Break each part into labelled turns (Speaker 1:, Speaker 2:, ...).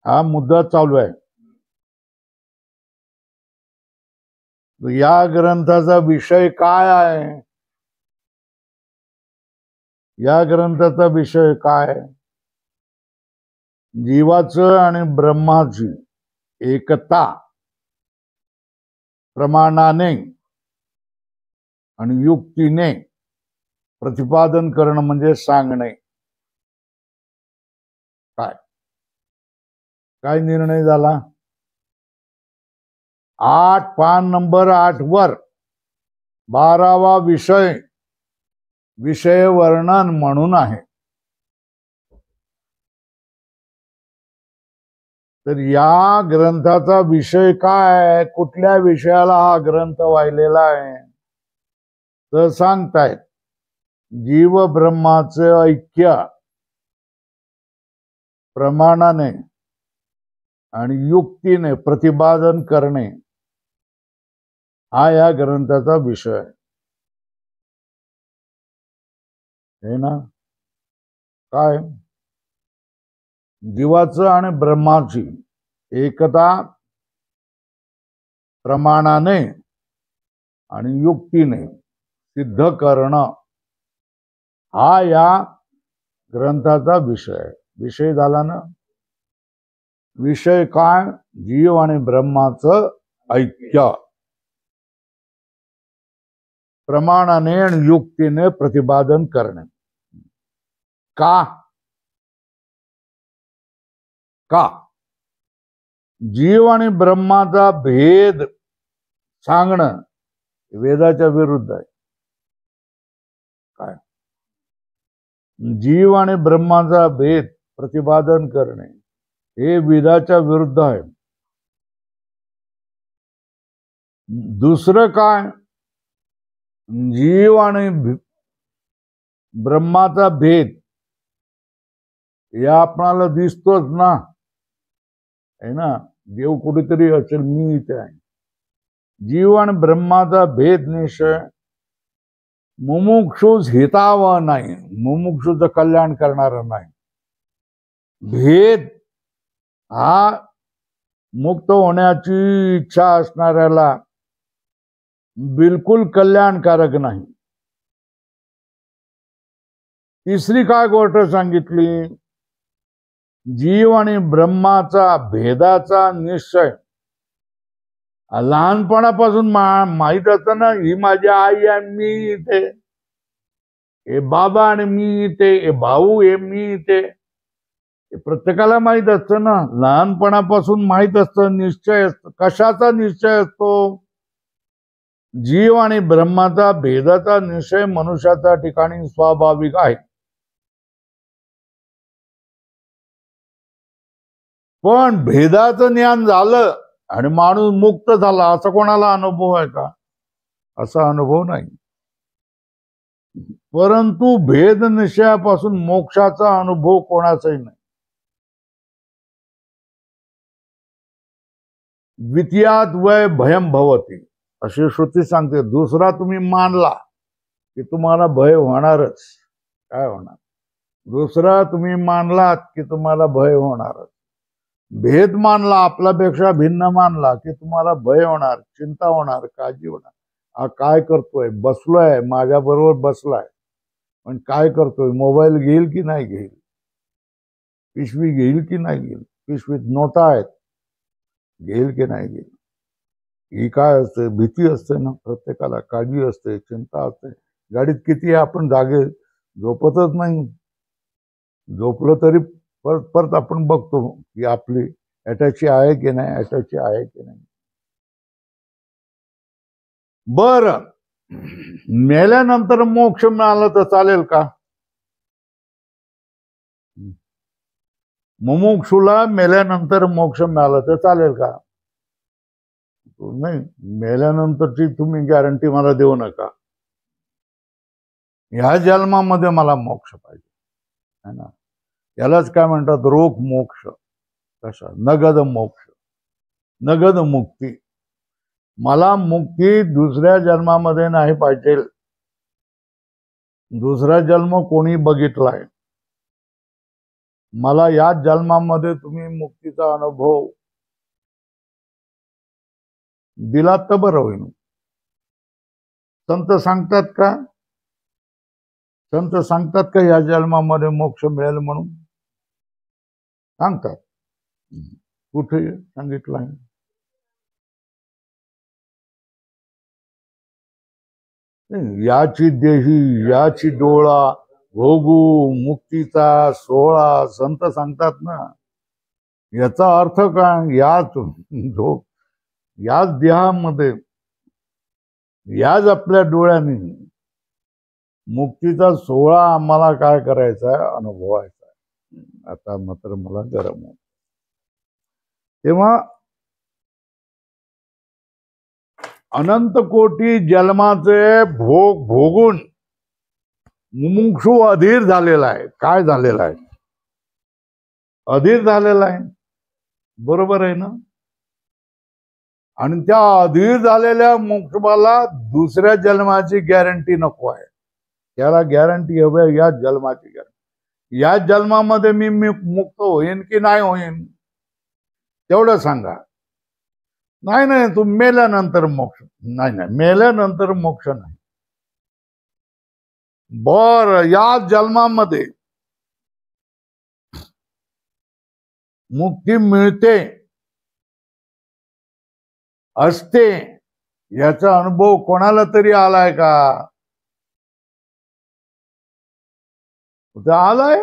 Speaker 1: हा मुद्दा चालू आहे। या ग्रंथाचा विषय काय आहे? या ग्रंथाचा विषय काय? जीवाचं आणि ब्रह्माची एकता प्रमाणाने आणि युक्तीने प्रतिपादन करणं म्हणजे सांगणे। काय काय निर्णय झाला? 8 पान नंबर 8 वर 12वा विषय वर्णन म्हणून आहे। तर या ग्रंथाचा विषय काय? कुठल्या विषयाला हा ग्रंथ वाहिलेला आहे? तर सांगतायत जीव ब्रह्माचे ऐक्य प्रमाणाने आणि युक्तीने प्रतिपादन करणे हा या ग्रंथाचा विषय आहे ना। काय? जीवाचं आणि ब्रह्माची एकता प्रमाणाने आणि युक्तीने सिद्ध करणं हा या ग्रंथाचा विषय झाला ना। विषय काय? जीव आणि ब्रह्माचं ऐक्य प्रमाणाने आणि युक्तीने प्रतिपादन करणे। का जीव आणि ब्रह्माचा भेद सांगणं वेदाच्या विरुद्ध आहे। काय? जीव आणि ब्रह्माचा भेद प्रतिपादन करणे हे वेदाच्या विरुद्ध आहे। दुसरं काय? जीव आणि ब्रह्माचा भेद या आपणाला दिसतोच ना, है ना। देव कुठेतरी असेल, मी इथे आहे। जीव आणि ब्रह्माचा भेद निश्चय मुमुक्षुस हितावह नाही, मुमुक्षुचं कल्याण करणारा नाही। भेद हा मुक्त होण्याची इच्छा असणाऱ्याला बिलकुल कल्याणकारक नाही। तिसरी काय गोष्ट सांगितली? जीव आणि ब्रह्माचा भेदाचा निश्चय लहानपणापासून माहित असतं ना। ही माझी आई आहे, मी इथे, हे बाबा आणि मी इथे, हे भाऊ, हे मी इथे, प्रत्येकाला माहित असतं ना। लहानपणापासून माहित असतं, निश्चय असतो। कशाचा निश्चय असतो? जीव आणि ब्रह्माचा भेदाचा निश्चय मनुष्याच्या ठिकाणी स्वाभाविक आहे। पण भेदाचं ज्ञान झालं आणि माणूस मुक्त झाला असा कोणाला अनुभव आहे का? असा अनुभव नाही। परंतु भेद निश्चयापासून मोक्षाचा अनुभव कोणाचाही नाही। द्वितीयात वय भयम भवती अशी श्रुती सांगते। दुसरा तुम्ही मानला की तुम्हाला भय होणारच। काय होणार? दुसरा तुम्ही मानलात की तुम्हाला भय होणारच। भेद मानला, आपल्यापेक्षा भिन्न मानला की तुम्हाला भय होणार, चिंता होणार, काळजी होणार। हा काय करतोय? बसलोय, माझ्या बरोबर बसलाय, पण काय करतोय? मोबाईल घेईल की नाही घेईल? पिशवी घेईल की नाही घेईल? पिशवीत नोटा आहेत, घेईल की नाही घेईल? ही काय असते? भीती असते ना प्रत्येकाला, काळजी असते, चिंता असते। गाडीत किती आपण जागे झोपतच नाही। झोपलो तरी परत आपण बघतो की आपली अटॅची आहे की नाही, अटॅची आहे की नाही। बरं, मेल्यानंतर मोक्ष मिळाला तर चालेल का? मुमुक्षुला मेल्यानंतर मोक्ष मिळाला तर चालेल का? नाही, मेल्यानंतरची तुम्ही गॅरंटी मला देऊ नका। ह्या जन्मामध्ये मला मोक्ष पाहिजे, है ना। यालाच काय म्हणतात? रोख मोक्ष। कशा? नगद मोक्ष, नगद मुक्ती। मला मुक्ती दुसऱ्या जन्मामध्ये नाही पाहिजे। दुसरा जन्म कोणी बघितलाय? मला या जन्मामध्ये तुम्ही मुक्तीचा अनुभव दिलात तर बरं होईल. संत सांगतात का? संत सांगतात का या जन्मामध्ये मोक्ष मिळेल म्हणून? सांगतात. कुठे सांगितलं आहे? याची देही याची डोळा भोगू मुक्तीचा सोहळा, संत सांगतात ना. याचा अर्थ काय? याच देहामध्ये याच आपल्या डोळ्याने मुक्तीचा सोहळा आम्हाला काय करायचा आहे? अनुभवायचा आहे. आता मात्र मला गरम होत. तेव्हा अनंत कोटी जन्माचे भोग भोगून मुमुक्षू अधीर झालेला आहे. काय झालेला आहे? अधीर झालेला आहे. बरोबर आहे ना? आणि त्या अधीर झालेल्या मोक्षाला दुसऱ्या जन्माची गॅरंटी नको आहे. त्याला गॅरंटी हवी या जन्माची गॅरंटी. या जन्मामध्ये मी मुक्त होईन की नाही होईन तेवढं सांगा. नाही तू मेल्यानंतर मोक्ष नाही, मेल्यानंतर मोक्ष नाही. बर, या जन्मामध्ये मुक्ती मिळते असते याचा अनुभव कोणाला तरी आलाय का? आलाय?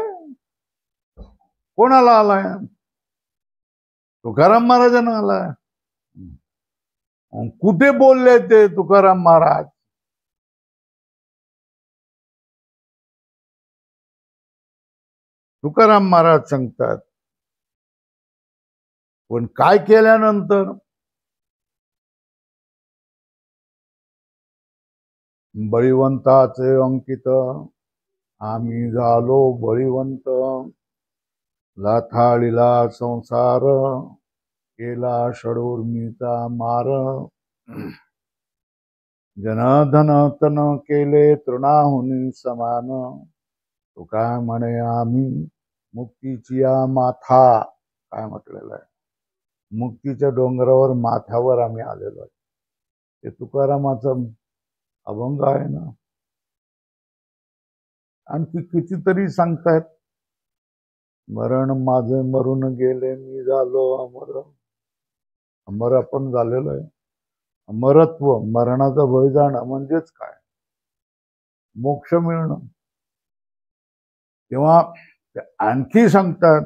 Speaker 1: कोणाला आलाय? तुकाराम महाराजांना आलाय. कुठे बोलले ते तुकाराम महाराज? तुकाराम महाराज सांगतात. पण काय केल्यानंतर? बळीवंताचे अंकित आम्ही झालो बळीवंत, लाथाळीला संसार केला षडूर्मीचा मार, जनधन तन केले तृणाहुनी समान, तो काय म्हणे आम्ही मुक्तीची या माथा. काय म्हटलेलं आहे? मुक्तीच्या डोंगरावर माथ्यावर आम्ही आलेलो आहे. ते तुकारामाचा अभंग आहे ना. आणखी कितीतरी सांगतायत. मरण माझे मरून गेले मी झालो अमर. अमर आपण झालेलो आहे. अमरत्व, मरणाचं बळी म्हणजेच काय? मोक्ष मिळणं. तेव्हा आणखी सांगतात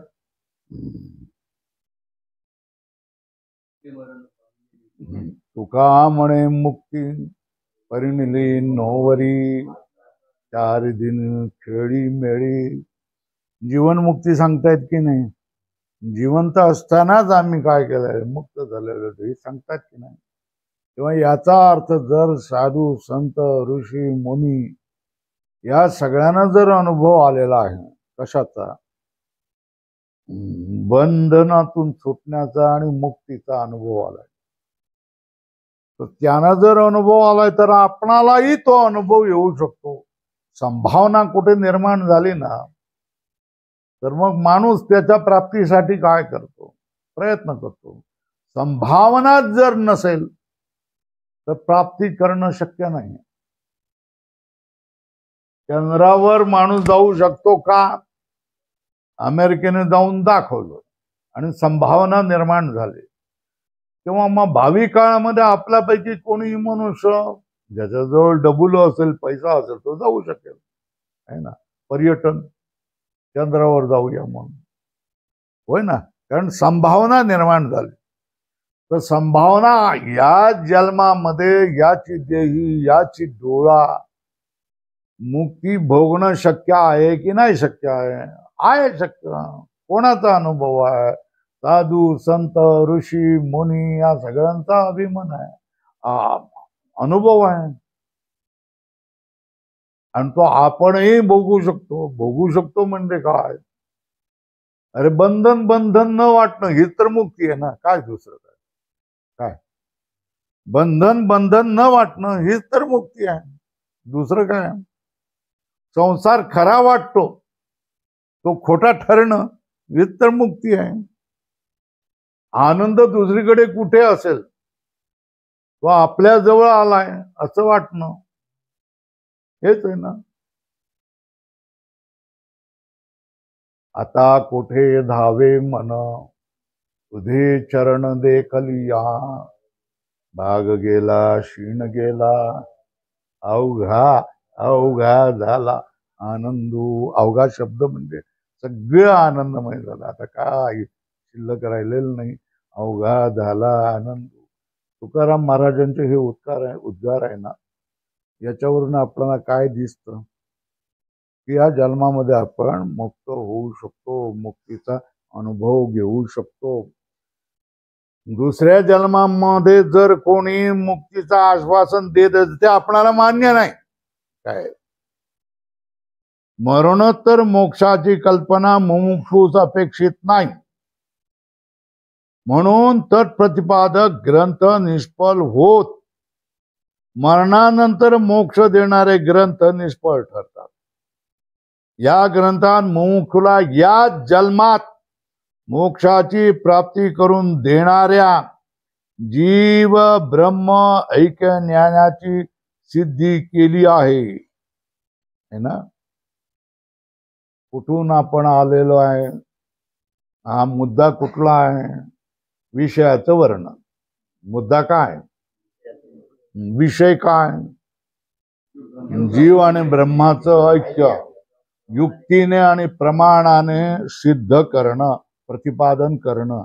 Speaker 1: तुका म्हणे मुक्ती परिणिली नोवरी, चार दिन खेळी मेळी. जीवनमुक्ती सांगतायत की नाही? जिवंत असतानाच आम्ही काय केलंय? मुक्त झालेलो हे सांगतात की नाही? तेव्हा याचा अर्थ जर साधू संत ऋषी मुनी या सगळ्यांना जर अनुभव आलेला आहे कशाचा? बंधनातून सुटण्याचा आणि मुक्तीचा अनुभव आलाय, तर त्यांना जर अनुभव आलाय तर आपणालाही तो अनुभव येऊ शकतो. संभावना कुठे निर्माण झाली ना, तर मग माणूस त्याच्या प्राप्तीसाठी काय करतो? प्रयत्न करतो. संभावना जर नसेल तर प्राप्ती करणं शक्य नाही. चंद्रावर माणूस जाऊ शकतो का? अमेरिकेने जाऊन दाखवलं आणि संभावना निर्माण झाली. तेव्हा मग भावी काळामध्ये आपल्यापैकी कोणी मनुष्य ज्याच्याजवळ डबुल असेल, पैसा असेल, तो जाऊ शकेल, है ना? पर्यटन, चंद्रावर जाऊया म्हणून, होय ना? कारण संभावना निर्माण झाली. तर संभावना या जन्मामध्ये याची देही याची डोळा मुक्ती भोगणं शक्य आहे की नाही शक्य आहे? आहे शक्य. कोणाचा अनुभव आहे? साधू संत ऋषी मुनी या सगळ्यांचा अभिमान आहे, अनुभव आहे. आणि तो आपणही भोगू शकतो. भोगू शकतो म्हणजे काय? अरे बंधन बंधन न वाटणं ही तर मुक्ती आहे ना. काय दुसरं काय? काय बंधन बंधन न वाटणं हीच तर मुक्ती आहे. दुसरं काय? संसार खरा वाटतो तो खोटा ठरणं हीच तर मुक्ती आहे. आनंद दुसरीकडे कुठे असेल तो आपल्या जवळ आलाय असं वाटणं हेच आहे ना. आता कोठे धावे मन तुझे चरण देखलिया, भाग गेला क्षीण गेला अवघा अवघा झाला आनंदू. अवघा शब्द म्हणजे सगळं आनंदमय झालं. आता काय शिल्लक राहिलेलं नाही. अवघा झाला आनंद. तुकाराम महाराजांचे हे उद्गार आहे ना, याच्यावरून आपल्याला काय दिसतं की या जन्मामध्ये आपण मुक्त होऊ शकतो, मुक्तीचा अनुभव घेऊ शकतो. दुसऱ्या जन्मामध्ये जर कोणी मुक्तीचं आश्वासन देत ते आपणाला मान्य नाही. काय मरणोत्तर मोक्षाची कल्पना मुमुक्षूस अपेक्षित नाही. म्हणून तत्प्रतिपादक ग्रंथ निष्फळ होत, मरणानंतर मोक्ष देणारे ग्रंथ निष्फळ ठरतात. या ग्रंथात मुमुक्षूला या जन्मात मोक्षाची प्राप्ती करून देणाऱ्या जीव ब्रह्म ऐक्य ज्ञानाची सिद्धी केली आहे ना. कुठून आपण आलेलो आहे, हा मुद्दा कुठला आहे? विषयाचं वर्णन. मुद्दा काय? विषय काय? जीव आणि ब्रह्माचं ऐक्य युक्तीने आणि प्रमाणाने सिद्ध करणं, प्रतिपादन करणं,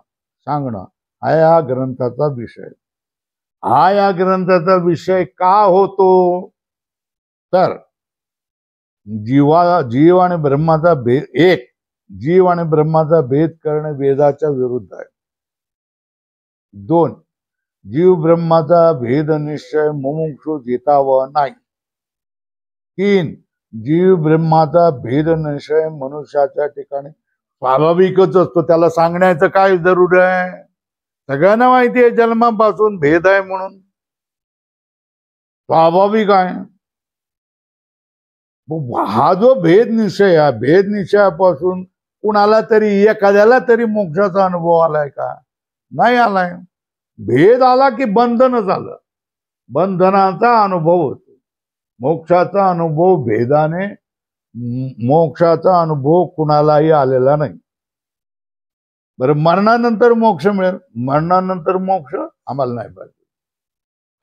Speaker 1: सांगणं हा या ग्रंथाचा विषय. हा या ग्रंथाचा विषय का होतो तर जीव आणि ब्रह्माचा भेद, एक जीव आणि ब्रह्माचा भेद करणे वेदाच्या विरुद्ध आहे. दोन, जीव ब्रह्माचा भेद निश्चय मुमुक्षू घेतावा नाही. तीन, जीव ब्रह्माचा भेद निश्चय मनुष्याच्या ठिकाणी स्वाभाविकच असतो. त्याला सांगण्याचं काय जरूर आहे? सगळ्यांना माहिती आहे जन्मापासून भेद आहे म्हणून, स्वाभाविक आहे. हा जो भेद निश्चय आहे, भेद निश्चयापासून कुणाला तरी एखाद्याला तरी मोक्षाचा अनुभव आलाय का? नाही आलाय. भेद आला की बंधन झालं, बंधनाचा अनुभव होतो. मोक्षाचा अनुभव भेदाने, मोक्षाचा अनुभव कुणालाही आलेला नाही. बरं, मरणानंतर मोक्ष मिळेल. मरणानंतर मोक्ष आम्हाला नाही पाहिजे.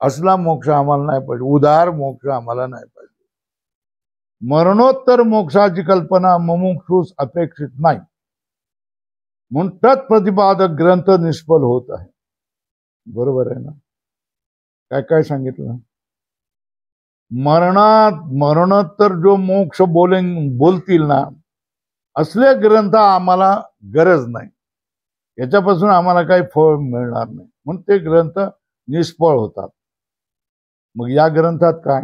Speaker 1: असला मोक्ष आम्हाला नाही पाहिजे. उदार मोक्ष आम्हाला नाही पाहिजे. मरणोत्तर मोक्षाची कल्पना मुमुक्षूस अपेक्षित नाही. म्हणून तत्प्रतिपादक ग्रंथ निष्फळ होत आहे. बरोबर आहे ना? काय काय सांगितलं? मरणोत्तर जो मोक्ष बोलतील ना, असले ग्रंथ आम्हाला गरज नाही. याच्यापासून आम्हाला काही फळ मिळणार नाही, म्हणून ते ग्रंथ निष्फळ होतात. मग या ग्रंथात काय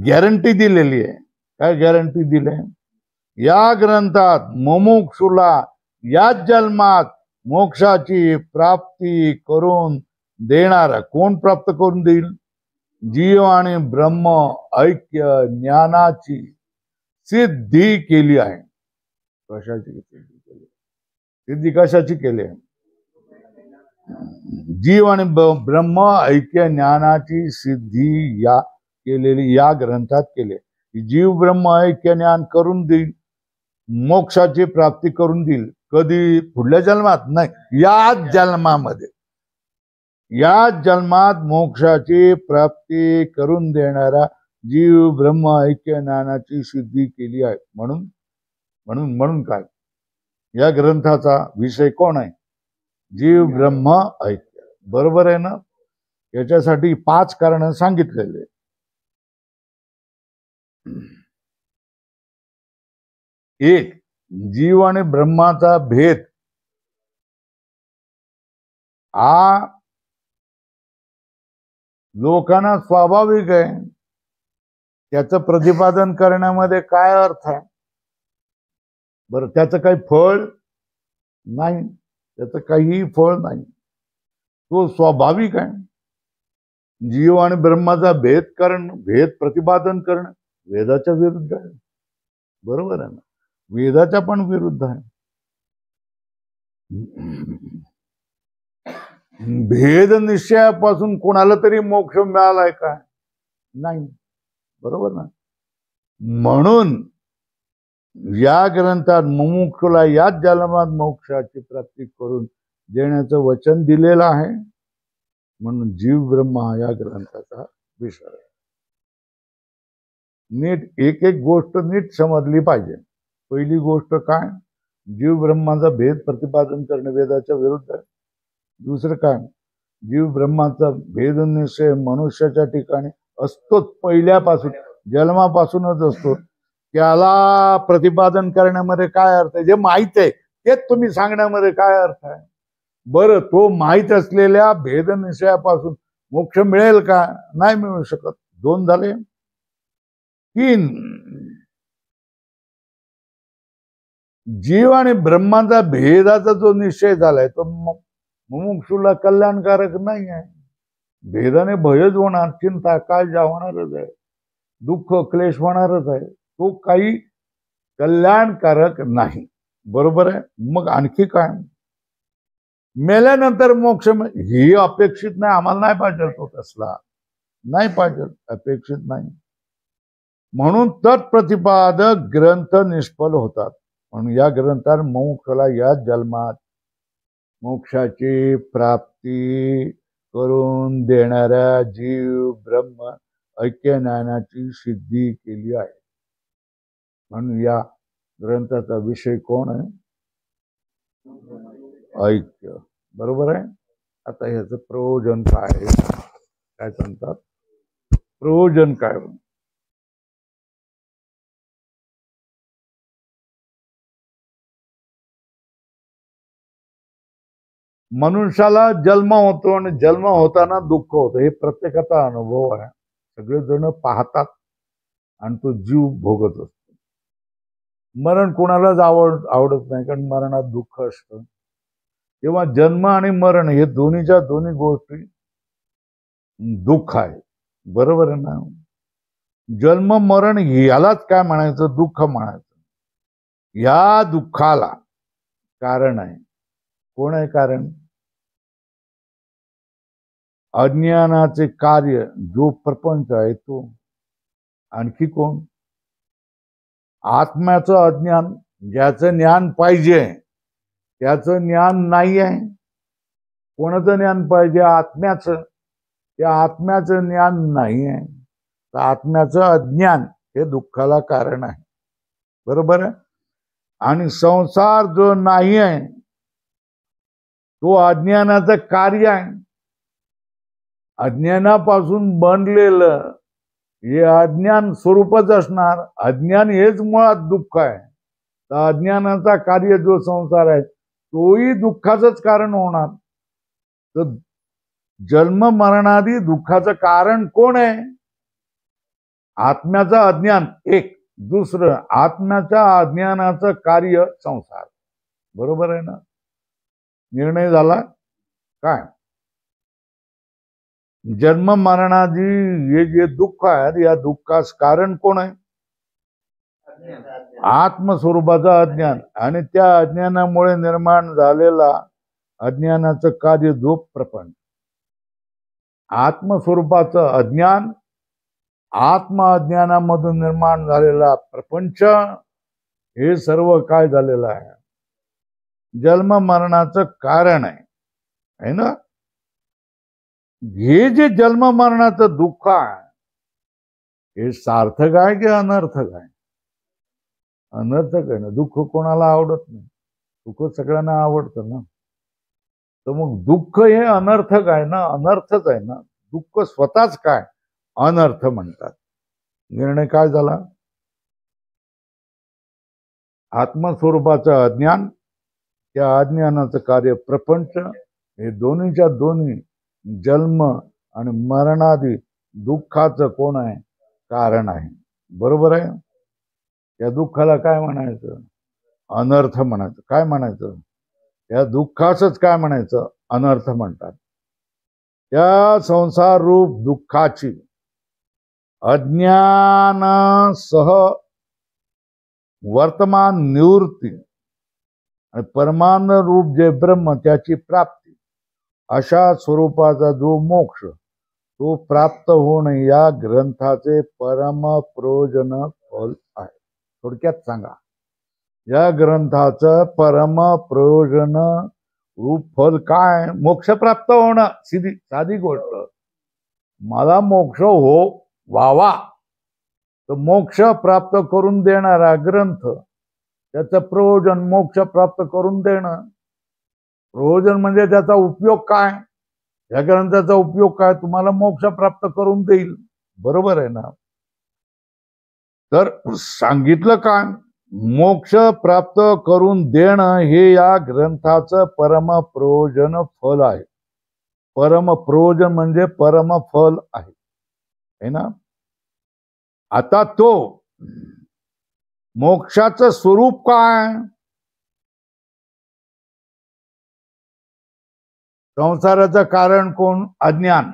Speaker 1: गॅरंटी दिलेली आहे? काय गॅरंटी दिली? या ग्रंथात मुमुक्षुला या जन्मात मोक्षाची प्राप्ती करून देणारा, कोण प्राप्त करून देईल? जीव आणि ब्रह्म ऐक्य ज्ञानाची सिद्धी केली आहे. कशाची सिद्धी केली? सिद्धी कशाची केली आहे? जीव आणि ब्रह्म ऐक्य ज्ञानाची सिद्धी या केलेली या ग्रंथात केली. जीव ब्रह्म ऐक्य ज्ञान करून देईल, मोक्षाची प्राप्ती करून देईल. कधी? पुढल्या जन्मात नाही, या जन्मामध्ये. या जन्मात मोक्षाची प्राप्ती करून देणारा जीव ब्रह्म ऐक्य ज्ञानाची सिद्धी केली आहे. म्हणून म्हणून म्हणून काय या ग्रंथाचा विषय कोण आहे? जीव ब्रह्म ऐक्य. बरोबर आहे ना? याच्यासाठी 5 कारण सांगितलेले. एक, जीव आणि ब्रह्माचा भेद हा लोकांना स्वाभाविक आहे. त्याचं प्रतिपादन करण्यामध्ये काय अर्थ आहे? बरं, त्याचं काही फळ नाही, त्याचं काहीही फळ नाही. तो स्वाभाविक आहे. जीव आणि ब्रह्माचा भेद करणं, भेद प्रतिपादन करणं वेदाच्या विरुद्ध आहे. बरोबर आहे ना? वेदाच्या पण विरुद्ध आहे. भेद निश्चयापासून कोणाला तरी मोक्ष मिळालाय का? नाही. बरोबर ना. म्हणून या ग्रंथात मुमुक्षुला याच जन्मात मोक्षाची प्राप्ती करून देण्याचं वचन दिलेलं आहे. म्हणून जीव ब्रह्म हा या ग्रंथाचा विषय आहे. नीट एक एक गोष्ट नीट समजली पाहिजे. पहिली गोष्ट काय? जीव ब्रह्माचा भेद प्रतिपादन करणे वेदाच्या विरुद्ध आहे. दुसरं काय? जीव ब्रह्माचा भेद निश्चय मनुष्याच्या ठिकाणी असतोच, पहिल्यापासून जन्मापासूनच असतो. त्याला प्रतिपादन करण्यामध्ये काय अर्थ आहे? जे माहित आहे तेच तुम्ही सांगण्यामध्ये काय अर्थ आहे? बरं, तो माहित असलेल्या भेद निश्चयापासून मोक्ष मिळेल का? नाही मिळू शकत. दोन झाले. तीन, जीव आणि ब्रह्माचा भेदाचा जो निश्चय झालाय तो मुमुक्षूला कल्याणकारक नाही आहे. भेदाने भयच होणार, चिंता काळजा होणारच आहे, दुःख क्लेश होणारच आहे. तो काही कल्याणकारक नाही. बरोबर आहे. मग आणखी काय? मेल्यानंतर मोक्ष ही अपेक्षित नाही. आम्हाला नाही पाहिजे तो तसला, नाही पाहिजे, अपेक्षित नाही. म्हणून तत्प्रतिपादक ग्रंथ निष्फल होतात. म्हणून या ग्रंथात मोक्षला या जन्मात मोक्षाची प्राप्ती करून देणाऱ्या जीव ब्रह्म ऐक्य ज्ञानाची सिद्धी केली आहे. म्हणून या ग्रंथाचा विषय कोण आहे? ऐक्य. बरोबर आहे. आता ह्याचं प्रयोजन काय आहे? काय सांगतात? प्रयोजन काय? मनुष्याला जन्म होतो आणि जन्म होताना दुःख होतं. हे प्रत्येकाचा अनुभव आहे. सगळेजण पाहतात आणि तो जीव भोगत असतो. मरण कोणालाच आवडत नाही, कारण मरणात दुःख असतं. तेव्हा जन्म आणि मरण हे दोन्हीच्या दोन्ही गोष्टी दुःख आहे. बरोबर आहे ना. जन्म मरण यालाच काय म्हणायचं? दुःख म्हणायचं. या दुःखाला कारण आहे. कोण आहे कारण? अज्ञानाचे कार्य जो प्रपंच आहे तो. आणखी कोण? आत्म्याचं अज्ञान. ज्याचं ज्ञान पाहिजे त्याचं ज्ञान नाही आहे. कोणाचं ज्ञान पाहिजे? आत्म्याचं. त्या आत्म्याचं ज्ञान नाही आहे. तर आत्म्याचं अज्ञान हे दुःखाला कारण आहे. बरोबर आहे. आणि संसार जो नाही आहे तो अज्ञानाचं कार्य आहे. अज्ञानापासून बनलेलं हे अज्ञान स्वरूपच असणार. अज्ञान हेच मुळात दुःख आहे. तर अज्ञानाचा कार्य जो संसार आहे तोही दुःखाचंच कारण होणार. तर जन्म मरणादी दुःखाचं कारण कोण आहे? आत्म्याचं अज्ञान एक. दुसरं, आत्म्याच्या अज्ञानाचं कार्य संसार. बरोबर आहे ना. निर्णय झाला काय? जन्म मरणादी हे जे दुःख आहे या दुःखास कारण कोण आहे? आत्मस्वरूपाचं अज्ञान. आणि त्या अज्ञानामुळे निर्माण झालेला अज्ञानाचं कार्य जो प्रपंच. आत्मस्वरूपाचं अज्ञान, आत्म अज्ञानामधून निर्माण झालेला प्रपंच हे सर्व काय झालेलं आहे? जन्म मरणाचं कारण आहे ना. हे जे जन्म मरणाचं दुःख आहे हे सार्थक आहे की अनर्थक आहे? अनर्थक आहे ना. दुःख कोणाला आवडत नाही. दुःख सगळ्यांना आवडतं ना. तर मग दुःख हे अनर्थक आहे ना, अनर्थच आहे ना. दुःख स्वतःच काय? अनर्थ म्हणतात. निर्णय काय झाला? आत्मस्वरूपाचं अज्ञान, त्या अज्ञानाचं कार्य प्रपंच हे दोन्हीच्या दोन्ही जन्म आणि मरणादी दुःखाचं कोण आहे? कारण आहे. बरोबर आहे. या दुःखाला काय म्हणायचं? अनर्थ म्हणायचं. काय म्हणायचं? या दुःखाचंच काय म्हणायचं? अनर्थ म्हणतात. त्या संसार रूप दुःखाची अज्ञानासह वर्तमान निवृत्ती आणि परमानंद रूप जे ब्रह्म त्याची प्राप्ती अशा स्वरूपाचा जो मोक्ष तो प्राप्त होणे या ग्रंथाचे परम प्रयोजन फल आहे. थोडक्यात सांगा, या ग्रंथाचं परम प्रयोजन रूप फल काय? मोक्ष प्राप्त होणं. साधी गोष्ट. मला मोक्ष व्हावा तर मोक्ष प्राप्त करून देणारा ग्रंथ, त्याचं प्रयोजन मोक्ष प्राप्त करून देणं. प्रयोजन म्हणजे त्याचा उपयोग काय? या ग्रंथाचा उपयोग काय? तुम्हाला मोक्ष प्राप्त करून देईल. बरोबर आहे ना? तर सांगितलं काय? मोक्ष प्राप्त करून देणं हे या ग्रंथाचं परम प्रयोजन फल आहे. परम प्रयोजन म्हणजे परम फल आहे ना? आता तो मोक्षाचं स्वरूप काय? संसाराचं कारण कोण? अज्ञान.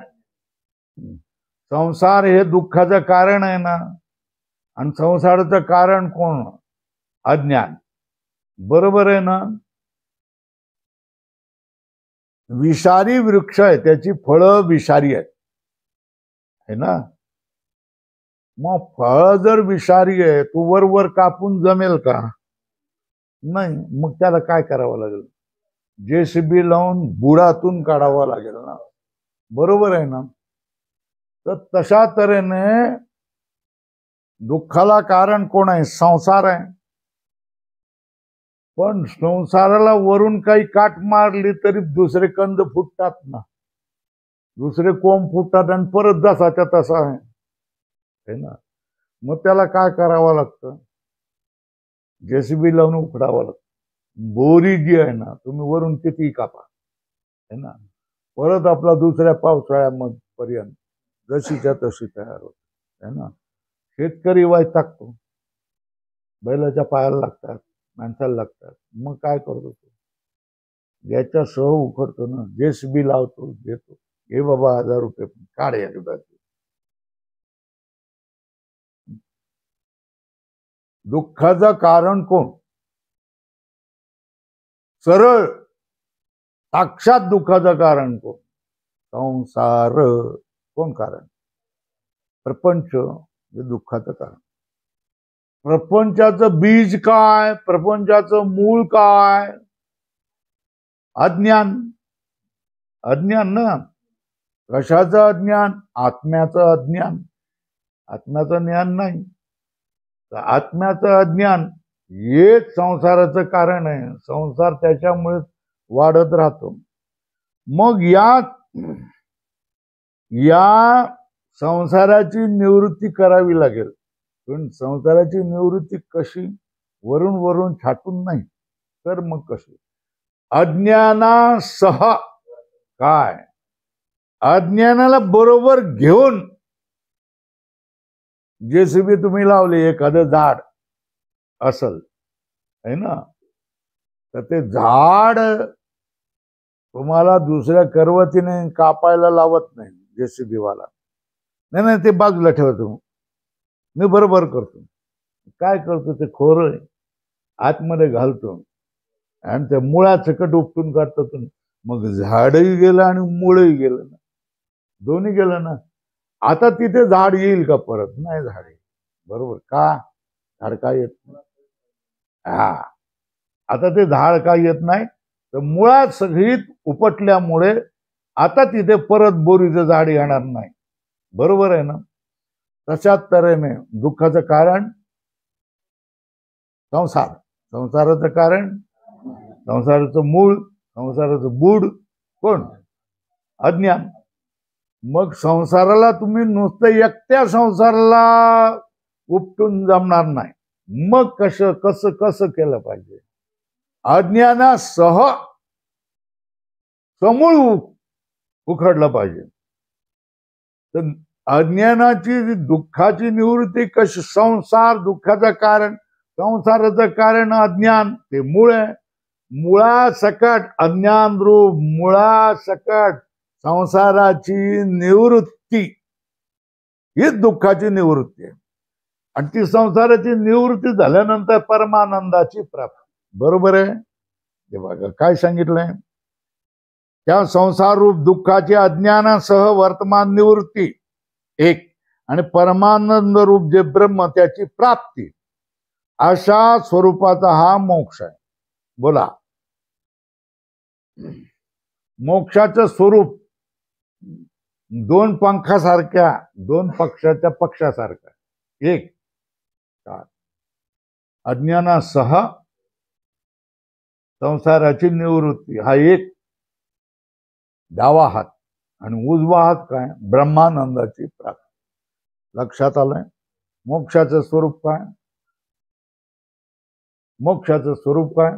Speaker 1: संसार हे दुःखाचं कारण आहे ना, आणि संसाराचं कारण कोण? अज्ञान. बरोबर आहे ना? विषारी वृक्ष आहे, त्याची फळं विषारी आहेत, है ना? मग फळ जर विषारी आहे, तो वर कापून जमेल का? नाही. मग त्याला काय करावं लागेल? JCB लावून बुडातून काढावं लागेल ना. बरोबर आहे ना? तर तशा तऱ्हेने दुःखाला कारण कोण आहे? संसार आहे. पण संसाराला वरून काही काट मारली तरी दुसरे कंद फुटतात ना, दुसरे कोंब फुटतात आणि परत जसाच्या तसा आहे ना. मग त्याला काय करावं लागतं? JCB लावून उकडावं लागतं. बोरी जी आहे ना, तुम्ही वरून किती कापा, है ना, परत आपला दुसऱ्या पावसाळ्यापर्यंत जशीच्या तशी तयार होत, है ना. शेतकरी वैतागतो, बैलाच्या पायाला लागतात, माणसाला लागतात. मग काय करतो तो? याच्या सह उखडतो ना, JCB लावतो, देतो, हे बाबा 1000 रुपये काढ एकदा. दुःखाचं कारण कोण? सरळ साक्षात दुःखाचं कारण कोण? संसार. कोण कारण? प्रपंच हे दुःखाचं कारण. प्रपंचाचं बीज काय? प्रपंचाचं मूळ काय? अज्ञान. अज्ञान ना. कशाचं अज्ञान? आत्म्याचं अज्ञान. आत्म्याचं ज्ञान नाही. तर आत्म्याचं अज्ञान हेच संसाराचं कारण आहे. संसार त्याच्यामुळे वाढत राहतो. मग या संसाराची निवृत्ती करावी लागेल. पण संसाराची निवृत्ती कशी? वरून छाटून नाही, तर मग कशी? अज्ञानासह. काय? अज्ञानाला बरोबर घेऊन JCB तुम्ही लावले, एखादं झाड असल, है ना, तर ते झाड तुम्हाला दुसऱ्या करवतीने कापायला लावत नाही JCB वाला. नाही, ते बाजूला ठेवतो, मी बरोबर करतो. काय करतो? ते खोर आतमध्ये घालतो आणि त्या मुळासकट उपटून काढतो. मग झाडही गेलं आणि मुळही गेलं ना, दोन्ही गेलं ना. आता तिथे झाड येईल का परत? नाही झाड येईल. बरोबर का? झाड का येत नाही? आता ते झाड का येत नाही? तर मुळात सगळीत उपटल्यामुळे आता तिथे परत बोरीचं झाड येणार नाही. बरोबर आहे ना? तशाच तऱ्हेने दुःखाचं कारण संसार, संसाराचं कारण, संसाराचं मूळ, संसाराचं बूड कोण? अज्ञान. मग संसाराला तुम्ही नुसतं एकट्या संसाराला उपटून जमणार नाही. मग कसं केलं पाहिजे? अज्ञानासह समूळ उखडलं पाहिजे. तर अज्ञानाची दुःखाची निवृत्ती कशी? संसार दुःखाचं कारण, संसाराचं कारण अज्ञान, ते मूळ आहे. मुळासकट अज्ञान रूप मुळासकट संसाराची निवृत्ती हीच दुःखाची निवृत्ती आहे. आणि ती संसाराची निवृत्ती झाल्यानंतर परमानंदाची प्राप्ती। बरोबर आहे? ते बघा काय सांगितलंय, त्या संसार रूप दुःखाची अज्ञानासह वर्तमान निवृत्ती एक, आणि परमानंद रूप जे ब्रह्म त्याची प्राप्ती, अशा स्वरूपाचा हा मोक्ष आहे। बोला, मोक्षाचं स्वरूप दोन पंखासारख्या, दोन पक्षाच्या पक्षासारखा। एक अज्ञानासह संसाराची निवृत्ती, हा एक डावा हात, आणि उजवा हात काय, ब्रह्मानंदाची प्राप्ती। लक्षात आलंय? मोक्षाचं स्वरूप काय? मोक्षाचं स्वरूप काय?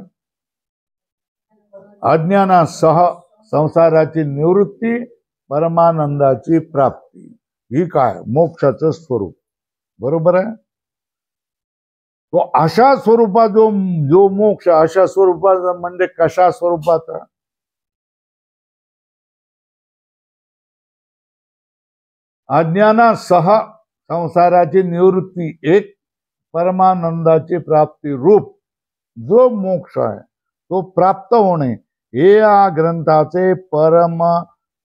Speaker 1: अज्ञानासह संसाराची निवृत्ती, परमानंदाची प्राप्ती, ही काय मोक्षाचं स्वरूप। बरोबर आहे? तो अशा स्वरूपात जो मोक्ष, अशा स्वरूपाचा म्हणजे कशा स्वरूपाचा? अज्ञानासह संसाराची निवृत्ती एक, परमानंदाची प्राप्ती रूप जो मोक्ष आहे तो प्राप्त होणे, हे या ग्रंथाचे परम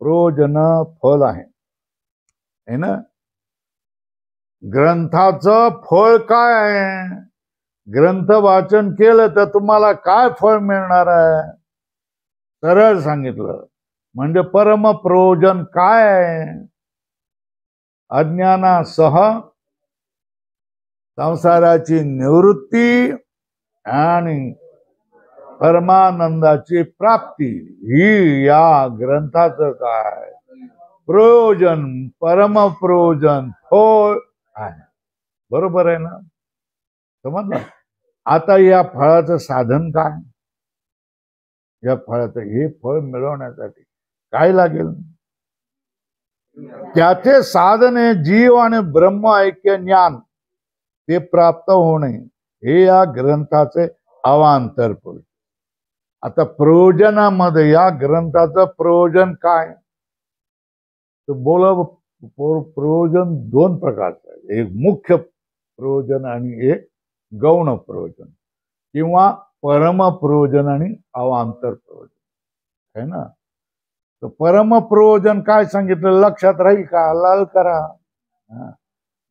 Speaker 1: प्रयोजन फल आहे ना? ग्रंथाचं फळ काय आहे? ग्रंथ वाचन केलं तर तुम्हाला काय फळ मिळणार आहे? सरळ सांगितलं म्हणजे परम प्रयोजन काय आहे? अज्ञानासह संसाराची निवृत्ती आणि परमानंदाची प्राप्ती, ही या ग्रंथाचं काय प्रयोजन, परम प्रयोजन फळ आहे। बरोबर आहे ना? समजलं? आता या फळाचं साधन काय? या फळाचं, हे फळ मिळवण्यासाठी काय लागेल? त्याचे साधन आहे जीव आणि ब्रह्म ऐक्य ज्ञान, ते प्राप्त होणे, हे या ग्रंथाचे अवांतर प्रयोजन। आता प्रयोजनामध्ये या ग्रंथाचं प्रयोजन काय? तर बोला, प्रयोजन दोन प्रकारचं आहे, एक मुख्य प्रयोजन आणि एक गौण प्रयोजन, किंवा परम प्रयोजन आणि अवांतर प्रयोजन है ना? तर परम प्रयोजन काय सांगितलं लक्षात राहील का? लाल करा।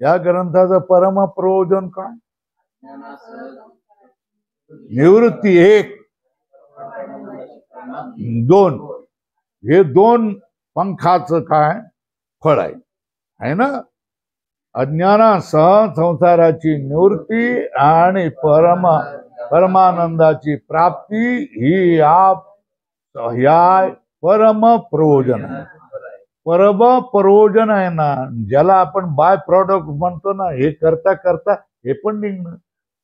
Speaker 1: या ग्रंथाचं परम प्रयोजन काय? निवृत्ती एक, दोन, हे दोन पंखाचं काय फळ आहे ना? अज्ञानासह संसाराची निवृत्ती आणि परमानंदाची प्राप्ती, ही या परम प्रयोजन आहे। परम प्रयोजन आहे ना, ज्याला आपण बाय प्रॉडक्ट म्हणतो ना, हे करता करता हे पण निघणं।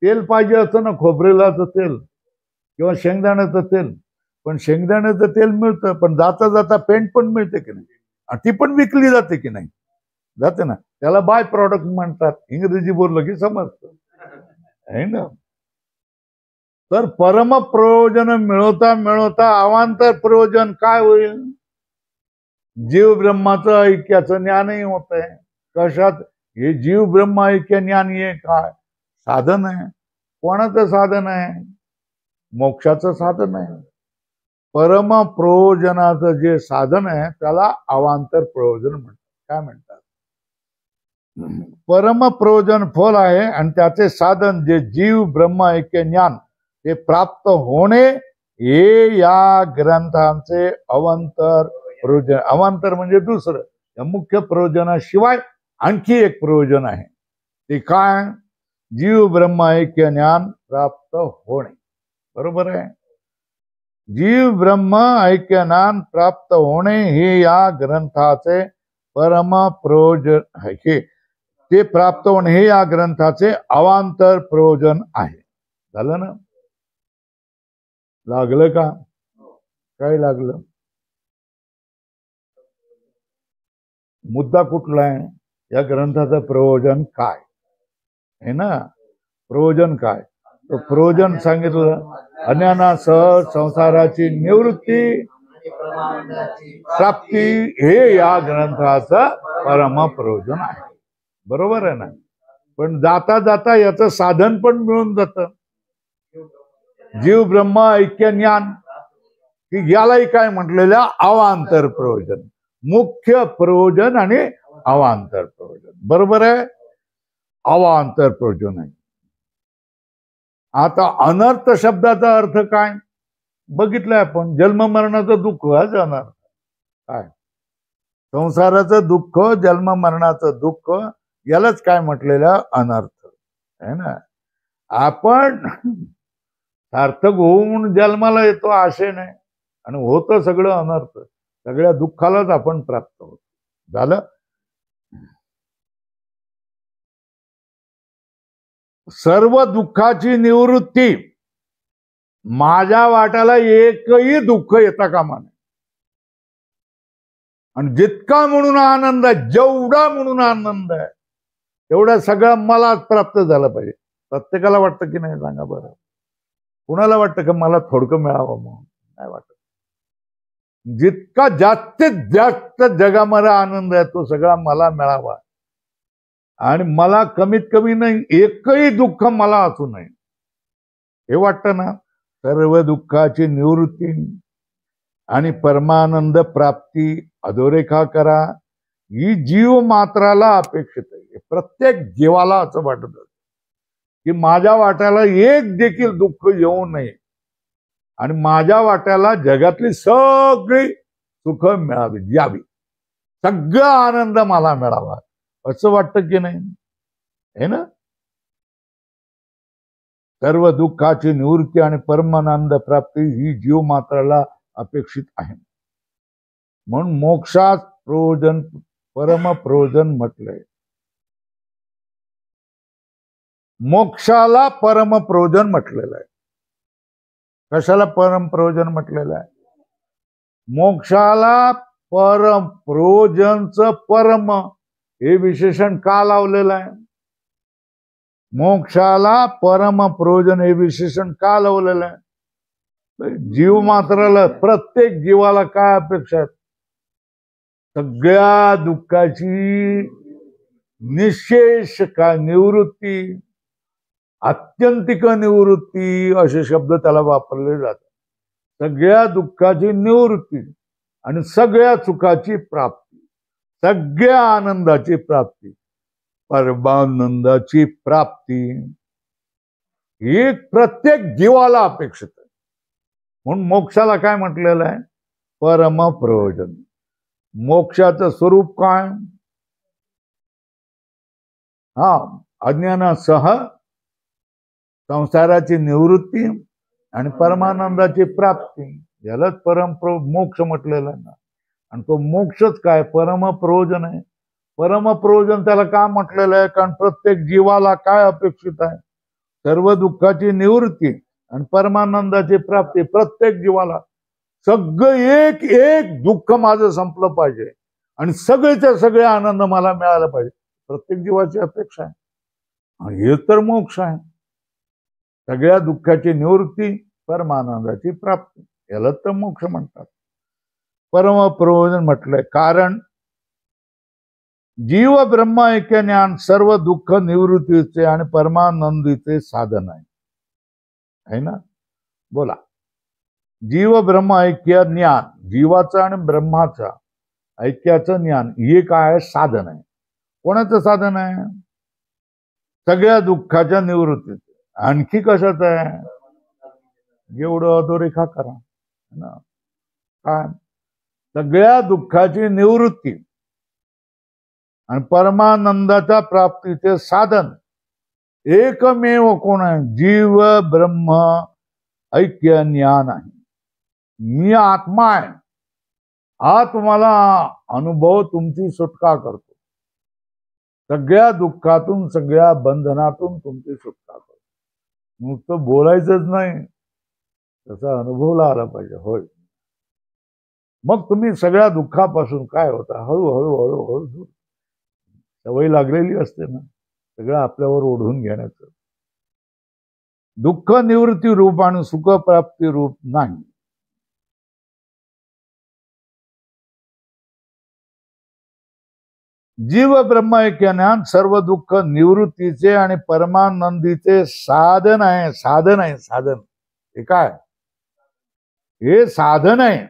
Speaker 1: तेल पाहिजे असं ना, खोबरेलाचं तेल किंवा शेंगदाण्याचं तेल, पण शेंगदाण्याचं तेल मिळतं, पण जाता जाता पेंट पण मिळते की नाही, ती पण विकली जाते की नाही, जाते ना, त्याला बाय प्रॉडक्ट म्हणतात। इंग्रजी बोललं की समजतं आहे ना? तर परम प्रयोजन मिळवता मिळवता अवांतर प्रयोजन काय होईल? जीव ब्रह्माचं ऐक्याचं ज्ञानही होत आहे। कशात? हे जीव ब्रह्म ऐक्य ज्ञान हे काय साधन आहे? कोणाचं साधन आहे? मोक्षाचं साधन आहे। परम प्रयोजनाचं जे साधन आहे त्याला अवांतर प्रयोजन म्हणतात। काय म्हणतात? परम प्रयोजन फल आहे, आणि त्याचे साधन जे जीव ब्रह्म ऐक्य ज्ञान ते प्राप्त होणे, हे या ग्रंथांचे अवांतर प्रयोजन। अवांतर म्हणजे दुसरं, या मुख्य प्रयोजनाशिवाय आणखी एक प्रयोजन आहे, ते काय? जीव ब्रह्म ऐक्य ज्ञान प्राप्त होणे। बरोबर आहे? जीव ब्रह्म ऐक्य ज्ञान प्राप्त होणे, हे या ग्रंथाचे परम प्रयोजन आहे। ते प्राप्त होणे हे या ग्रंथाचे अवांतर प्रयोजन आहे। झालं ना? लागलं का? काय लागलं? मुद्दा कुठला आहे? या ग्रंथाचं प्रयोजन काय है ना? प्रयोजन काय? तर प्रयोजन सांगितलं, अज्ञानासह संसाराची निवृत्ती प्राप्ती, हे या ग्रंथाचं परम प्रयोजन आहे। बरोबर आहे ना? पण जाता जाता याचं साधन पण मिळून जातं. जीव ब्रह्म ऐक्य ज्ञान, की यालाही काय म्हटलेलं अवांतर प्रयोजन, मुख्य प्रयोजन आणि अवांतर प्रयोजन. बरोबर आहे, अवांतर प्रयोजन आहे. आता अनर्थ शब्दाचा अर्थ काय बघितलंय आपण. जन्म मरणाचं दुःख हाच अनर्थ. काय संसाराचं दुःख, जन्म मरणाचं दुःख, यालाच काय म्हटलेलं अनर्थ आहे ना. आपण सार्थक होऊन जन्माला येतो आशेने आणि होतं सगळं अनर्थ, सगळ्या दुःखालाच आपण प्राप्त होतो. झालं. सर्व दुःखाची निवृत्ती, माझ्या वाट्याला एकही दुःख येता कामा नये. आणि जितका म्हणून आनंद आहे, जेवढा म्हणून आनंद आहे, तेवढा सगळा मलाच प्राप्त झाला पाहिजे. प्रत्येकाला वाटतं की नाही सांगा बरं? कुणाला वाटतं की मला थोडकं मिळावं म्हणून? नाही वाटत. जितका जास्तीत जास्त जगामध्ये आनंद आहे तो सगळा मला मिळावा आणि मला कमीत कमी नाही एकही दुःख मला असू नये, हे वाटतं ना. सर्व दुःखाची निवृत्ती आणि परमानंद प्राप्ती अधोरेखा करा, ही जीव मात्राला अपेक्षित आहे. प्रत्येक जीवाला असं वाटत की माझ्या वाट्याला एक देखील दुःख येऊ नये आणि माझ्या वाट्याला जगातली सगळी सुख मिळावी, यावी, सगळा आनंद मला मिळावा, असं वाटतं की नाही? है ना. सर्व दुःखाची निवृत्ती आणि परमानंद प्राप्ती ही जीव मात्राला अपेक्षित आहे. म्हणून मोक्षात प्रयोजन, परम प्रयोजन म्हटलंय. मोक्षाला परम प्रयोजन म्हटलेलं आहे. कशाला परम प्रयोजन म्हटलेलं आहे? मोक्षाला परम प्रयोजनचं परम हे विशेषण का लावलेलं आहे? मोक्षाला परम प्रयोजन हे विशेषण का लावलेलं आहे? जीव मात्राला, प्रत्येक जीवाला काय अपेक्षा आहेत? सगळ्या दुःखाची निशेष काय निवृत्ती, आत्यंतिक निवृत्ती असे शब्द त्याला वापरले जातात. सगळ्या दुःखाची निवृत्ती आणि सगळ्या सुखाची प्राप्ती, सगळ्या आनंदाची प्राप्ती, परमानंदाची प्राप्ती ही प्रत्येक जीवाला अपेक्षित आहे. म्हणून मोक्षाला काय म्हटलेलं आहे? परम प्रयोजन. मोक्षाचं स्वरूप काय? अज्ञानासह संसाराची निवृत्ती आणि परमानंदाची प्राप्ती, यालाच मोक्ष म्हटलेलं आहे ना. आणि तो मोक्षच काय? परम प्रयोजन आहे. परम प्रयोजन त्याला का म्हटलेलं आहे? कारण प्रत्येक जीवाला काय अपेक्षित आहे? सर्व दुःखाची निवृत्ती आणि परमानंदाची प्राप्ती. प्रत्येक जीवाला सगळं एक एक दुःख माझं संपलं पाहिजे आणि सगळेच्या सगळे आनंद मला मिळाला पाहिजे, प्रत्येक जीवाची अपेक्षा आहे. आणि हे तर मोक्ष आहे. सगळ्या दुःखाची निवृत्ती, परमानंदाची प्राप्ती, याला तर मोक्ष म्हणतात. परम प्रयोजन म्हटलंय कारण जीव ब्रह्म ऐक्य ज्ञान सर्व दुःख निवृत्तीचे आणि परमानंदीचे साधन आहे ना. बोला. जीव ब्रह्म ऐक्य ज्ञान, जीवाचं आणि ब्रह्माचं ऐक्याचं ज्ञान हे काय साधन आहे? कोणाचं साधन आहे? सगळ्या दुःखाच्या निवृत्तीचं. आणखी कशाचं आहे? एवढं अधोरेखा करा ना. काय? सगळ्या दुःखाची निवृत्ती आणि परमानंदाच्या प्राप्तीचे साधन एकमेव कोण आहे? जीव ब्रह्म ऐक्य ज्ञान आहे. मी आत्मा आहे. हा तुम्हाला अनुभव तुमची सुटका करतो. सगळ्या दुःखातून, सगळ्या बंधनातून तुमची सुटका करतो. नुसतं बोलायचंच नाही, त्याचा अनुभवला आला पाहिजे. होय, मग तुम्ही सगळ्या दुःखापासून काय होता? हळूहळू हळूहळू सवय लागलेली असते ना सगळं आपल्यावर ओढून घेण्याचं. दुःख निवृत्ती रूप आणि सुख प्राप्ती रूप नाही. जीव ब्रह्म ऐक्य ज्ञान सर्व दुःख निवृत्तीचे आणि परमानंदीचे साधन आहे. साधन आहे, साधन. हे काय? हे साधन आहे.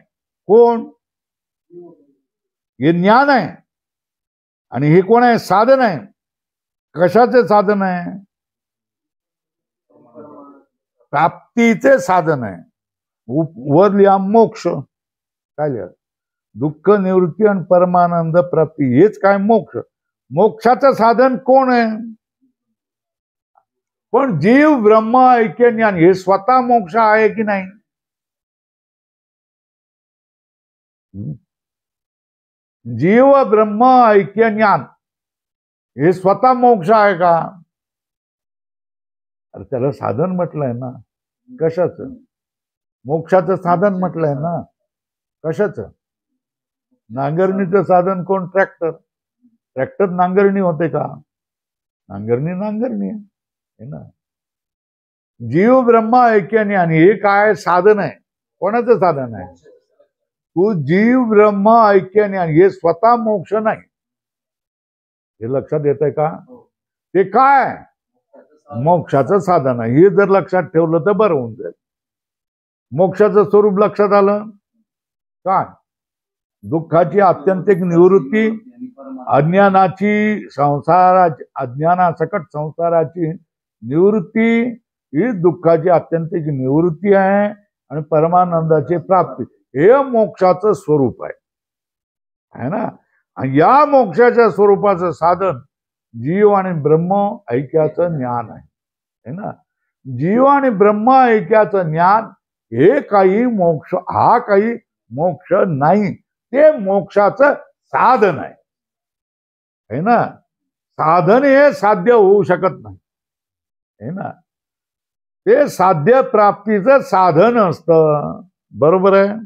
Speaker 1: कोण? हे ज्ञान आहे. आणि हे कोण आहे? साधन आहे. कशाचे साधन आहे? प्राप्तीचे साधन आहे. वर लिहा मोक्ष. काय लिहा? दुःख निवृत्ती आणि परमानंद प्राप्ती, हेच काय? मोक्ष. मोक्षाचं साधन कोण आहे? पण जीव ब्रह्म ऐक्य ज्ञान हे स्वतः मोक्ष आहे की नाही? जीव ब्रह्म ऐक्य ज्ञान हे स्वतः मोक्ष आहे का? अरे त्याला साधन म्हटलंय ना. कशाचं? मोक्षाचं साधन म्हटलंय ना. कशाचं? नांगरणीचं साधन कोण? ट्रॅक्टर. ट्रॅक्टर नांगरणी होते का? नांगरणी नांगरणी आहे ना. जीव ब्रह्म ऐक्य ज्ञान हे काय? साधन आहे. कोणाचं साधन आहे? तू जीव ब्रह्म ऐक्य ज्ञान हे स्वतः मोक्ष नाही. हे लक्षात येतंय का? ते काय? मोक्षाचं साधन आहे. हे जर लक्षात ठेवलं तर बरं होऊन जाईल. मोक्षाचं स्वरूप लक्षात आलं काय? दुःखाची आत्यंतिक निवृत्ती, अज्ञानाची संसाराची, अज्ञानासकट संसाराची निवृत्ती ही दुःखाची आत्यंतिक निवृत्ती आहे. आणि परमानंदाची प्राप्ती हे मोक्षाचं स्वरूप आहे ना. आणि या मोक्षाच्या स्वरूपाचं साधन जीव आणि ब्रह्म ऐक्याचं ज्ञान आहे ना. जीव आणि ब्रह्म ऐक्याचं ज्ञान हे काही मोक्ष, हा काही मोक्ष नाही. ते मोक्षाचं साधन आहे ना. साधन हे साध्य होऊ शकत नाही है ना. ते साध्य प्राप्तीचं साधन असतं. बरोबर आहे.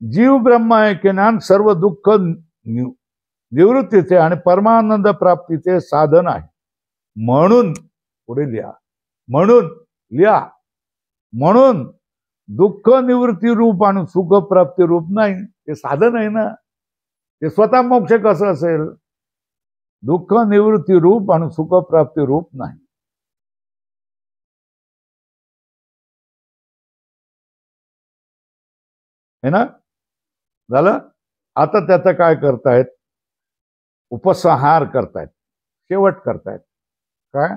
Speaker 1: जीव ब्रह्म ऐक्य ज्ञान सर्व दुःख निवृत्तीचे आणि परमानंद प्राप्तीचे साधन आहे. म्हणून पुढे लिहा. म्हणून लिहा. म्हणून दुःख निवृत्ती रूप आणि सुख प्राप्ती रूप नाही. ते साधन आहे ना. ते स्वतः मोक्ष कसं असेल? दुःख निवृत्ती रूप आणि सुख प्राप्ती रूप नाही. है ना. झालं. आता त्याचा काय करतायत? उपसंहार करतायत, शेवट करतायत. काय?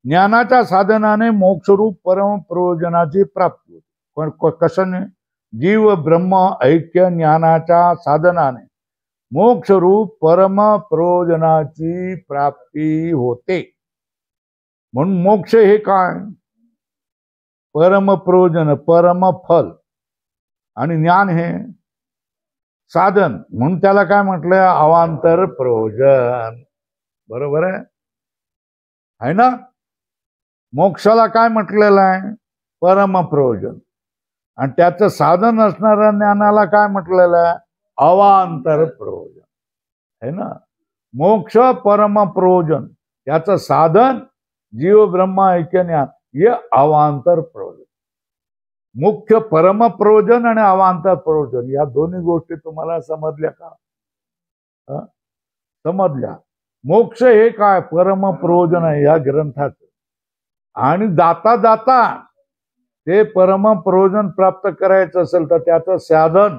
Speaker 1: ज्ञानाच्या साधनाने मोक्षरूप परम प्रयोजनाची प्राप्ती होते. पण कशाने? जीव ब्रह्म ऐक्य ज्ञानाच्या साधनाने मोक्षरूप परम प्रयोजनाची प्राप्ती होते. म्हणून मोक्ष हे काय? परम प्रयोजन, परम फल. आणि ज्ञान हे साधन. म्हणून त्याला काय म्हटलंय? अवांतर प्रयोजन. बरोबर आहे ना. मोक्षाला काय म्हटलेलं आहे? परम प्रयोजन. आणि त्याचं साधन असणाऱ्या ज्ञानाला काय म्हटलेलं आहे? अवांतर प्रयोजन है ना. मोक्ष परम प्रयोजन, त्याचं साधन जीव ब्रह्म ऐक्य ज्ञान हे अवांतर प्रयोजन. मुख्य परम प्रयोजन आणि अवांतर प्रयोजन या दोन्ही गोष्टी तुम्हाला समजल्या का? समजल्या. मोक्ष हे काय? परम प्रयोजन आहे या ग्रंथाचं. आणि जाता जाता ते परम प्रयोजन प्राप्त करायचं असेल तर त्याचं साधन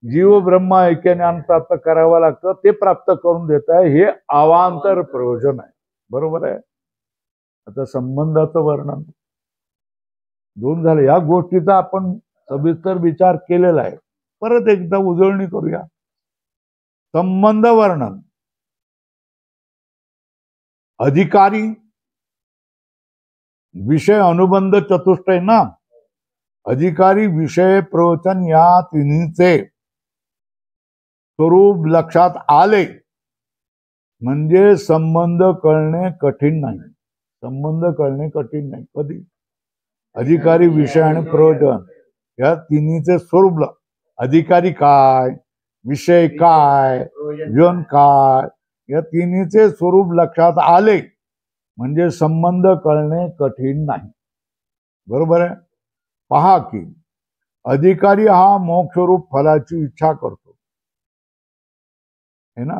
Speaker 1: जीव ब्रह्म ऐक्य ज्ञान प्राप्त करावं लागतं. ते प्राप्त करून देत आहे. हे अवांतर प्रयोजन आहे. बरोबर आहे. आता संबंधाचं वर्णन दोन झाले. या गोष्टीचा आपण सविस्तर विचार केलेला आहे. परत एकदा उजळणी करूया. संबंध वर्णन. अधिकारी, विषय, अनुबंध, चतुष्टय ना. अधिकारी, विषय, प्रवचन या तिन्हीचे स्वरूप लक्षात आले म्हणजे संबंध कळणे कठीण नाही. संबंध कळणे कठीण नाही. कधी? अधिकारी, विषय आणि प्रवचन या तिन्हीचे स्वरूप. अधिकारी काय, विषय काय, प्रयोजन काय, या तिन्हीचे स्वरूप लक्षात आले म्हणजे संबंध कळणे कठीण नाही. बरोबर आहे. पहा की अधिकारी हा मोक्षरूप फलाची इच्छा करतो, है ना.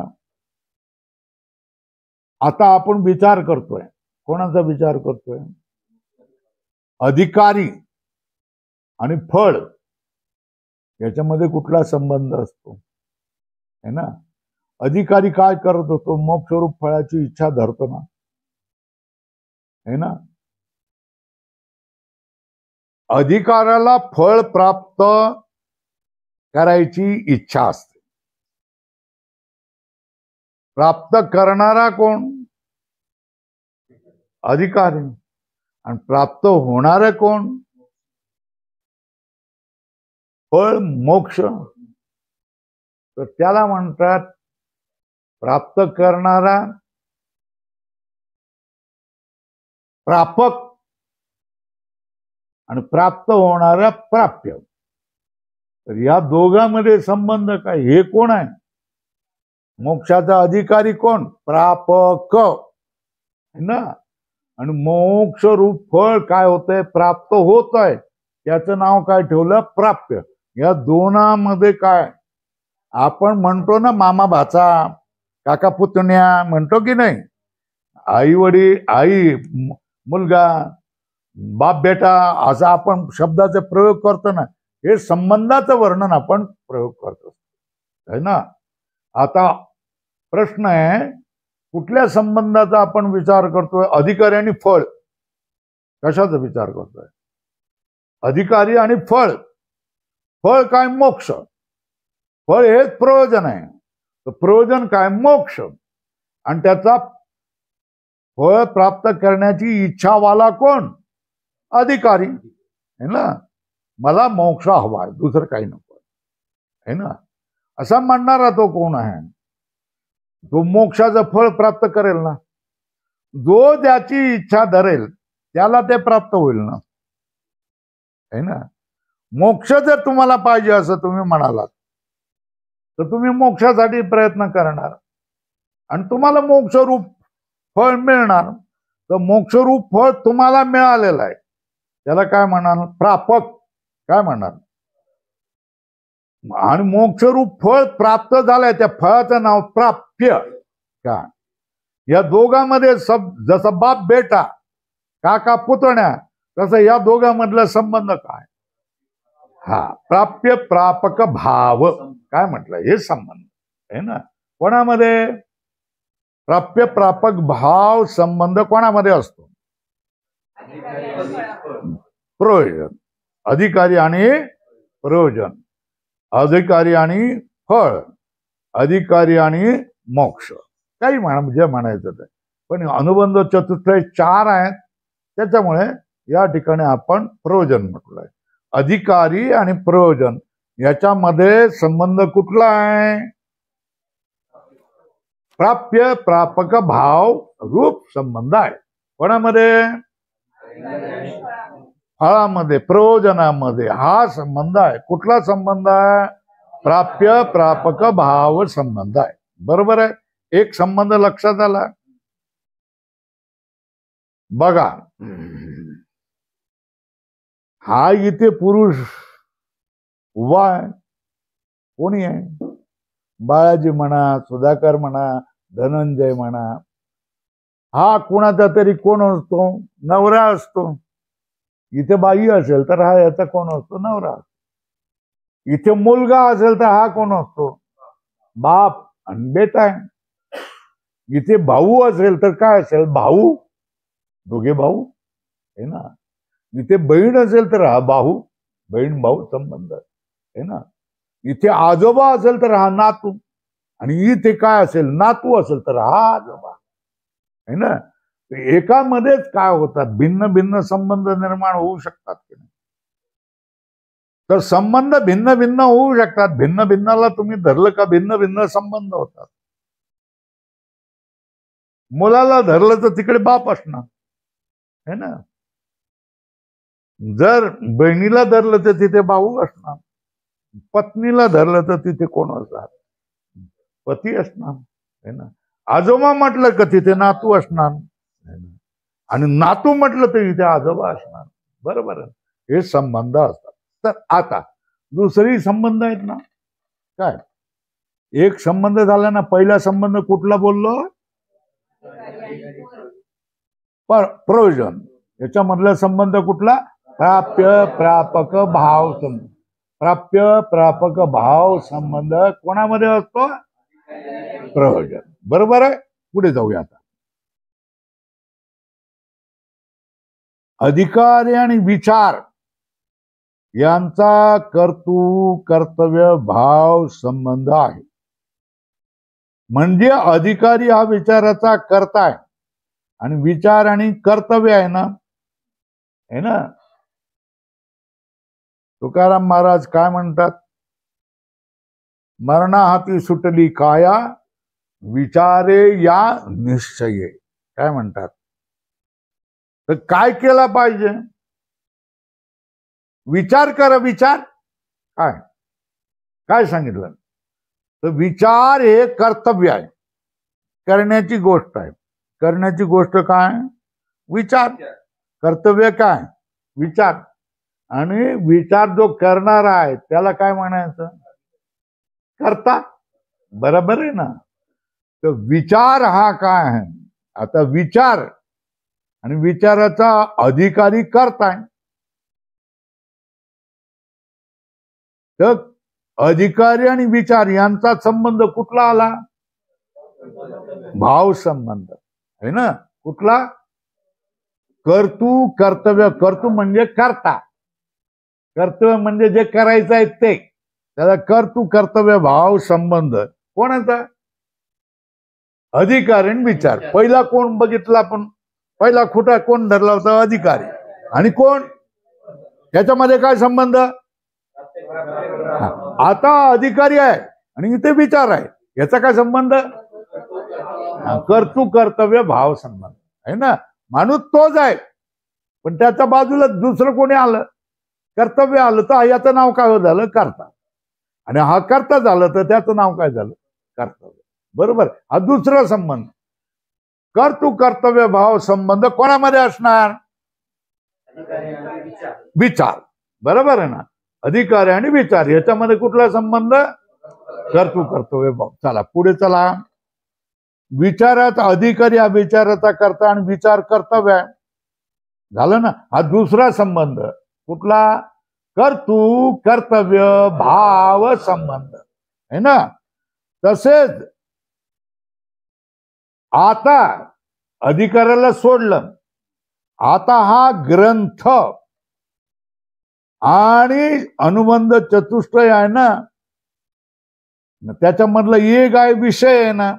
Speaker 1: आता आपण विचार करतोय, कोणाचा विचार करतोय? अधिकारी आणि फळ याच्यामध्ये कुठला संबंध असतो, है ना. अधिकारी काय करत होतो? मोक्षरूप फळाची इच्छा धरतो ना, है ना. अधिकाराला फळ प्राप्त करायची इच्छा असते. प्राप्त करणारा कोण? अधिकारी. आणि प्राप्त होणारे कोण? फळ, मोक्ष. तर त्याला म्हणतात प्राप्त करणारा, प्रापक, आणि प्राप्त होणारा प्राप्य. तर या दोघांमध्ये संबंध काय? हे कोण आहे? मोक्षाचा अधिकारी कोण? प्रापक, है ना. आणि मोक्ष रूप फळ काय होतंय? प्राप्त होत आहे. त्याचं नाव काय ठेवलं? प्राप्य. या दोनामध्ये काय आपण म्हणतो ना, मामा भाचा, काका पुतण्या म्हणतो की नाही? आई वडील, आई मुलगा, बाप बेटा, असा आपण शब्दाचा प्रयोग करतो ना. हे संबंधाचं वर्णन आपण प्रयोग करतो, है ना. आता प्रश्न आहे, कुठल्या संबंधाचा आपण विचार करतोय? अधिकारी आणि फळ. कशाचा विचार करतोय? अधिकारी आणि फळ. फळ काय? मोक्ष. फळ हेच प्रयोजन आहे. तर प्रयोजन काय? मोक्ष. आणि त्याचा फळ प्राप्त करण्याची इच्छावाला कोण? अधिकारी, है ना. मला मोक्ष हवाय, दुसरं काही नको, है ना. असा म्हणणारा तो कोण आहे? तो मोक्षाचं फळ प्राप्त करेल ना. जो ज्याची इच्छा धरेल त्याला ते प्राप्त होईल ना, है ना. मोक्ष जर तुम्हाला पाहिजे असं तुम्ही म्हणालात तर तुम्ही मोक्षासाठी प्रयत्न करणार आणि तुम्हाला मोक्षरूप फळ मिळणार. तर मोक्षरूप फळ तुम्हाला मिळालेलं आहे, त्याला काय म्हणाल? प्रापक. काय म्हणाल? आणि मोक्षरूप फळ प्राप्त झालंय, त्या फळाचं नाव प्राप्य. काय? या दोघांमध्ये जसं बाप बेटा, काका पुतण्या, तसं या दोघांमधला संबंध काय? हा, प्राप्य प्रापक भाव. काय म्हटलं? हे संबंध आहे ना. कोणामध्ये? प्राप्य प्रापक भाव संबंध कोणामध्ये असतो? प्रयोजन. अधिकारी आणि प्रयोजन, अधिकारी आणि फळ, अधिकारी आणि मोक्ष, काही म्हणजे म्हणायचं ते. पण अनुबंध चतुष्टय 4 आहेत, त्याच्यामुळे या ठिकाणी आपण प्रयोजन म्हटलंय. अधिकारी आणि प्रयोजन याच्यामध्ये संबंध कुठला आहे? प्राप्य प्रापक भाव रूप संबंध आहे. कोणामध्ये? फळामध्ये, प्रयोजनामध्ये हा संबंध आहे. कुठला संबंध आहे? प्राप्य प्रापक भाव संबंध आहे. बरोबर आहे. एक संबंध लक्षात आला बघा. हा इथे पुरुष उभा आहे, कोणी आहे? बाळाजी म्हणा, सुधाकर म्हणा, धनंजय म्हणा. हा कोणाचा तरी कोण असतो? नवरा असतो. इथे बाई असेल तर हा याचा कोण असतो? नवरा. इथे मुलगा असेल तर हा कोण असतो? बाप आणि बेटा आहे. इथे भाऊ असेल तर काय असेल? भाऊ, दोघे भाऊ, है ना. इथे बहीण असेल तर हा भाऊ, बहीण भाऊ संबंध, है ना. इथे आजोबा असेल तर हा नातू, आणि इथे काय असेल? नातू असेल तर हा आजोबा, है ना. एकामध्येच काय होतात? भिन्न भिन्न संबंध निर्माण होऊ शकतात की नाही? तर संबंध भिन्न भिन्न होऊ शकतात. भिन्न भिन्नाला तुम्ही धरलं का भिन्न भिन्न संबंध होतात. मुलाला धरलं तर तिकडे बाप असणार, है ना. जर बहिणीला धरलं तर तिथे भाऊ असणार. पत्नीला धरलं तर तिथे कोण असणार? पती असणार, है ना. आजोबा म्हटलं का तिथे नातू असणार, आणि नातू म्हटलं तर इथे आजोबा असणार. बरोबर आहे. हे संबंध असतात. तर आता दुसरी संबंध आहेत ना. काय एक संबंध झाला ना, पहिला संबंध कुठला बोललो, प्रयोजन. याच्यामधला संबंध कुठला, प्राप्य प्रापक भाव संबंध. प्राप्य प्रापक भाव संबंध कोणामध्ये असतो, प्रयोजन. बरोबर आहे. पुढे जाऊया आता. अधिकारी आणि विचार यांचा कर्तृ कर्तव्य भाव संबंध आहे. म्हणजे अधिकारी हा विचाराचा कर्ता आहे आणि विचार आणि कर्तव्य आहे ना, है ना. तुकाराम महाराज काय म्हणतात, मरणा हाती सुटली काया, विचारे या निश्चये. काय म्हणतात, तर काय केला पाहिजे, विचार करा. विचार काय काय सांगितलं, तर विचार हे कर्तव्य आहे, करण्याची गोष्ट आहे. करण्याची गोष्ट काय, विचार. कर्तव्य काय, विचार. आणि विचार जो करणारा आहे त्याला काय म्हणायचं, कर्ता. बरोबर आहे ना. तर विचार हा काय आहे, आता विचार आणि विचाराचा अधिकारी कर्ता आहे. तर अधिकारी आणि विचार यांचा संबंध कुठला आला, भाव संबंध आहे ना. कुठला, कर्तृ कर्तव्य. कर्तृ म्हणजे कर्ता, कर्तव्य म्हणजे जे करायचं आहे ते, त्याला कर्तृ कर्तव्य भाव संबंध कोणाचा, अधिकारी आणि विचार. पहिला कोण बघितला आपण, पहिला खोटा कोण धरला होता, अधिकारी. आणि कोण, त्याच्यामध्ये काय संबंध, आता अधिकारी आहे आणि इथे विचार आहे, याचा काय संबंध, कर्तृ कर्तव्य भाव संबंध आहे ना. माणूस तोच आहे, पण त्याच्या बाजूला दुसरं कोणी आलं, कर्तव्य आलं, तर याचं नाव काय झालं, कर्ता. आणि हा कर्ता झालं तर त्याचं नाव काय झालं, कर्तव्य. बरोबर. हा दुसरा संबंध. कर्तृ कर्तव्य भाव संबंध कोणामध्ये असणार, विचार. बरोबर आहे ना. अधिकारी आणि विचार याच्यामध्ये कुठला संबंध, कर्तृ कर्तव्य भाव. चला पुढे चला. विचारात अधिकारी हा विचाराचा कर्ता आणि विचार कर्तव्य आहे. झालं ना. हा दुसरा संबंध कुठला, कर्तृ कर्तव्य भाव संबंध है ना. तसेच आता अधिकाऱ्याला सोडलं, आता हा ग्रंथ आणि अनुबंध चतुष्टय आहे ना, त्याच्यामधला एक आहे विषय आहे ना.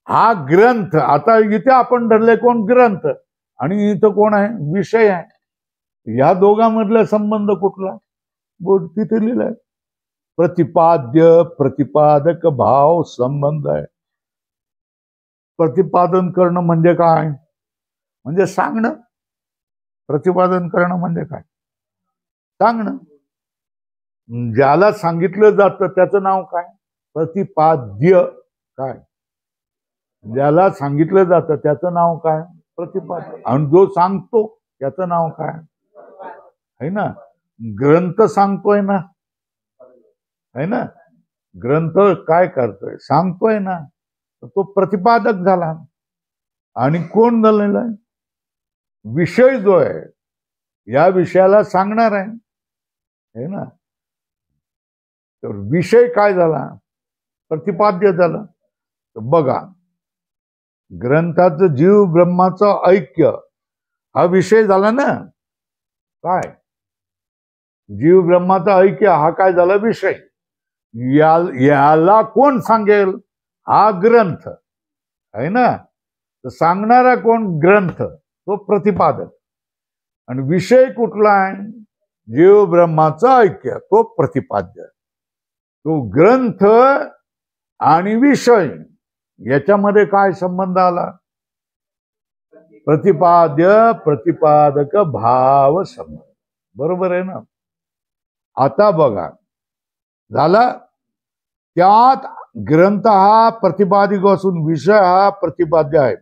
Speaker 1: हा ग्रंथ, आता इथे आपण धरले कोण, ग्रंथ, आणि इथं कोण आहे, विषय आहे. या दोघांमधला संबंध कुठला, बोर्ड तिथे लिहिलाय, प्रतिपाद्य प्रतिपादक भाव संबंध आहे. प्रतिपादन करणं म्हणजे काय, म्हणजे सांगणं. प्रतिपादन करणं म्हणजे काय, सांगणं. ज्याला सांगितलं जातं त्याचं नाव काय, प्रतिपाद्य. काय, ज्याला सांगितलं जातं त्याचं नाव काय, प्रतिपाद्य. आणि जो सांगतो त्याचं नाव काय है ना. ग्रंथ सांगतोय ना, है ना. ग्रंथ काय करतोय, सांगतोय ना, तो प्रतिपादक झाला. आणि कोण झालेला आहे, विषय जो आहे या विषयाला सांगणार आहे ना. तर विषय काय झाला, प्रतिपाद्य झाला. तर बघा, ग्रंथाचं जीव ब्रह्माचं ऐक्य हा विषय झाला ना. काय, जीव ब्रह्माचा ऐक्य हा काय झाला, विषय. याला कोण सांगेल, हा ग्रंथ आहे ना. तर सांगणारा कोण, ग्रंथ, तो प्रतिपादक. आणि विषय कुठला आहे, जीव ब्रह्माचा ऐक्य, तो प्रतिपाद्य. तो ग्रंथ आणि विषय याच्यामध्ये काय संबंध आला, प्रतिपाद्य प्रतिपादक भाव संबंध. बरोबर आहे ना. आता बघा, झाला, त्यात ग्रंथ हा प्रतिपादिक असून विषय हा प्रतिपाद्य आहे.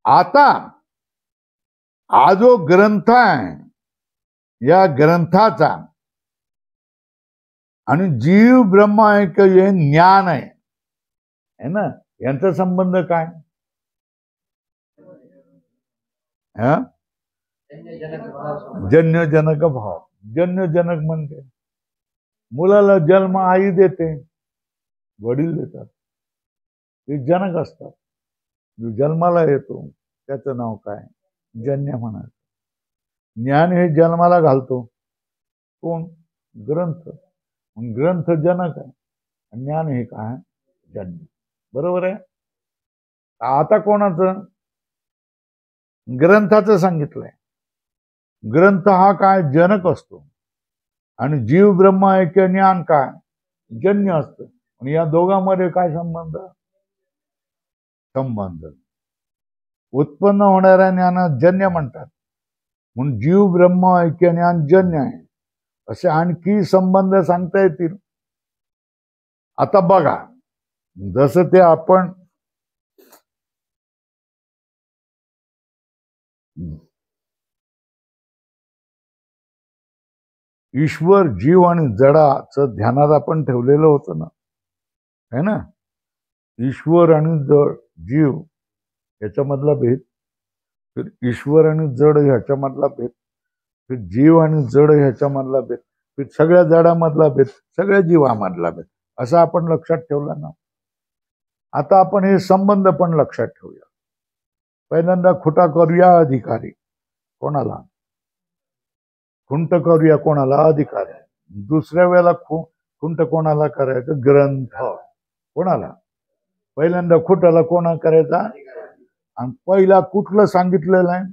Speaker 1: आता हा जो ग्रंथ आहे, या ग्रंथाचा आणि जीव ब्रह्म ऐक्य हे ज्ञान आहे ना, यांचा संबंध काय? जन्यजनक भाव. जन्यजनक म्हणजे मुलाला जन्म आई देते, वडील देतात, ते जनक असतात. जो जन्माला येतो त्याचं नाव काय? जन्य म्हणायचं. ज्ञान हे जन्माला घालतो कोण? ग्रंथ. ग्रंथ जनक आहे, ज्ञान हे काय? जन्य. बरोबर आहे. आता कोणाचं? ग्रंथाचं सांगितलंय. ग्रंथ हा काय? जनक असतो. आणि जीव ब्रह्म ऐक्य ज्ञान काय? जन्य असतं. आणि या दोघांमध्ये काय संबंध? संबंध. उत्पन्न होणाऱ्या ज्ञानात जन्य म्हणतात, म्हणून जीव ब्रह्म ऐक्य ज्ञान जन्य आहे. असे आणखी संबंध सांगता येतील. आता बघा, जसं ते आपण ईश्वर, जीव आणि जडाचं ध्यानात आपण ठेवलेलं होतं ना, है ना? ईश्वर आणि जड, जीव याच्यामधला भेद, फिर ईश्वर आणि जड ह्याच्यामधला भेद, फिर जीव आणि जड ह्याच्यामधला भेद, फिर सगळ्या जडामधला भेद, सगळ्या जीवामधला भेद, असं आपण लक्षात ठेवलं ना. आता आपण हे संबंध पण लक्षात ठेवूया. पहिल्यांदा खुटा करूया अधिकारी. कोणाला? खुंट करूया कोणाला? अधिकारी. दुसऱ्या वेळेला खुंट कोणाला करायचं? ग्रंथ. कोणाला? पहिल्यांदा खुटाला कोणा करायचा? आणि पहिला कुठलं सांगितलेलं आहे?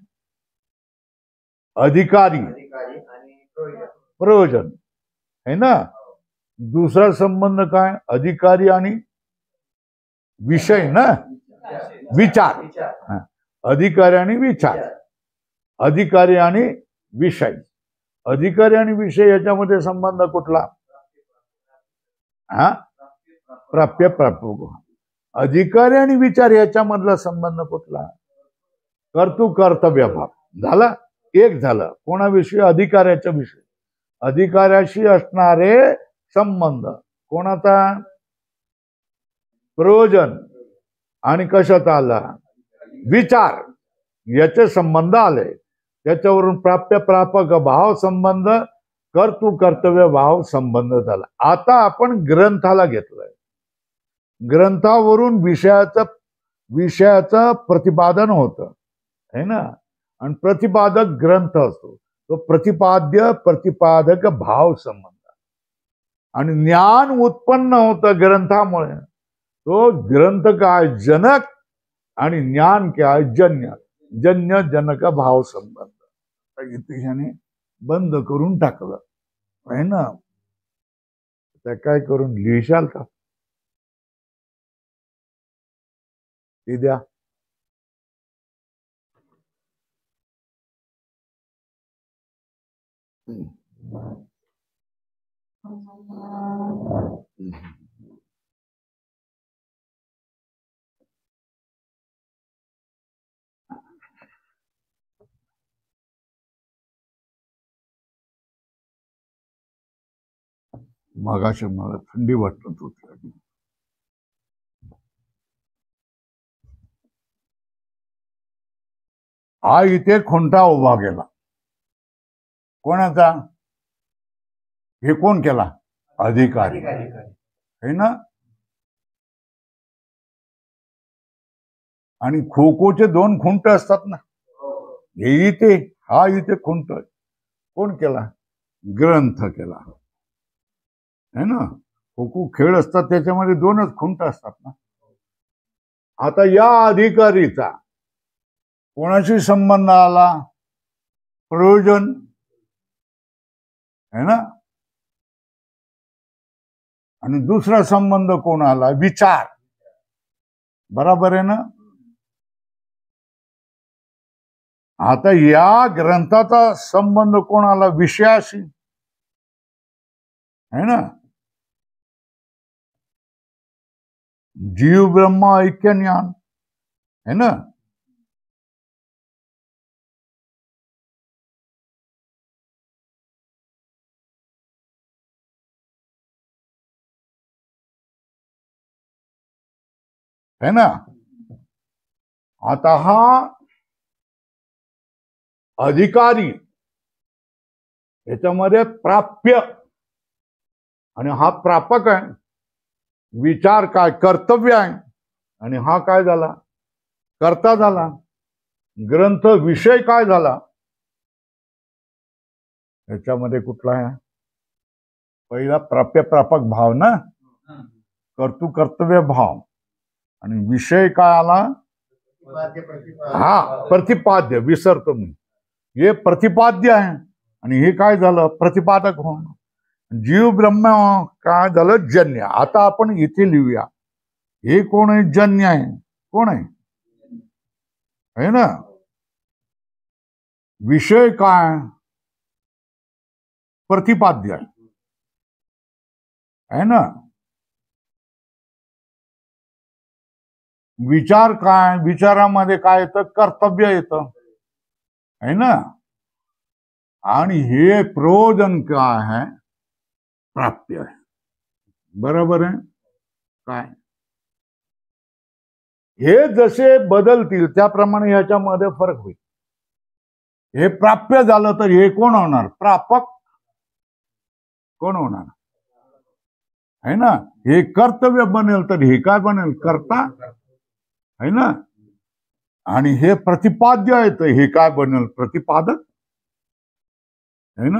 Speaker 1: अधिकारी, प्रयोजन, है ना? दुसरा संबंध काय? अधिकारी आणि विषय ना, विचार. अधिकारी आणि विचार, अधिकारी आणि विषय. अधिकारी आणि विषय याच्यामध्ये संबंध कुठला? प्राप्य प्राप्य. अधिकारी आणि विचार याच्यामधला संबंध कुठला? कर्तृ कर्तव्य भाव. झाला एक. झालं कोणाविषयी? अधिकाऱ्याच्या विषयी. अधिकाऱ्याशी असणारे संबंध कोणाचा? प्रयोजन. आणि कशाचा आला? विचार. याचे संबंध आले. त्याच्यावरून प्राप्य प्रापक भाव संबंध, कर्तृ कर्तव्य भाव संबंध झाला. आता आपण ग्रंथाला घेतलंय. ग्रंथावरून विषयाचं प्रतिपादन होतं, है ना? आणि प्रतिपादक ग्रंथ असतो. तो प्रतिपाद्य प्रतिपादक भाव संबंध. आणि ज्ञान उत्पन्न होतं ग्रंथामुळे. तो ग्रंथ काय? जनक. आणि ज्ञान काय? जन्य. जन्य जनक भाव संबंध. इथे बंद करून टाकलं, है ना? त्या काय करून लिहिशाल का? ते द्या. मगाशी मला थंडी वाटत होती. हा इथे खुंटा उभा केला. कोणाचा? हे कोण केला? अधिकारी, है ना? आणि खो खोचे 2 खुंट असतात ना, हे इथे, हा इथे खुंट. कोण केला? ग्रंथ केला, है ना? खो खो खेळ असतात त्याच्यामध्ये 2च खुंट असतात ना. आता या अधिकारीचा कोणाशी संबंध आला? प्रयोजन, है ना? आणि दुसरा संबंध कोण आला? विचार. बरोबर आहे ना? आता या ग्रंथाचा संबंध कोणाला? विषयाशी, है ना? जीव ब्रह्म ऐक्य ज्ञान, है ना? है ना. आता हा अधिकारी याच्यामध्ये प्राप्य आणि हा प्रापक आहे. विचार काय कर्तव्य आहे आणि हा काय झाला कर्ता झाला. ग्रंथ विषय काय झाला याच्यामध्ये कुठला आहे पहिला प्राप्य प्रापक भाव ना कर्तृ कर्तव्य भाव आणि विषय काय आला हा प्रतिपाद्य विसरतो मी हे प्रतिपाद्य आहे आणि हे काय झालं प्रतिपादक होणं. जीव ब्रह्म काय झालं जन्य. आता आपण इथे लिहूया हे कोण आहे जन्य आहे कोण आहे ना. विषय काय प्रतिपाद्य आहे ना. विचार काय विचारामध्ये काय येतं कर्तव्य येतं है ना. आणि हे प्रयोजन काय आहे प्राप्य आहे. बरोबर आहे काय हे जसे बदलतील त्याप्रमाणे ह्याच्यामध्ये फरक होईल. हे प्राप्य झालं तर हे कोण होणार प्रापक कोण होणार है ना. हे कर्तव्य बनेल तर हे काय बनेल कर्ता है ना. आणि हे प्रतिपाद्य आहे तर हे काय बनेल प्रतिपादक है ना.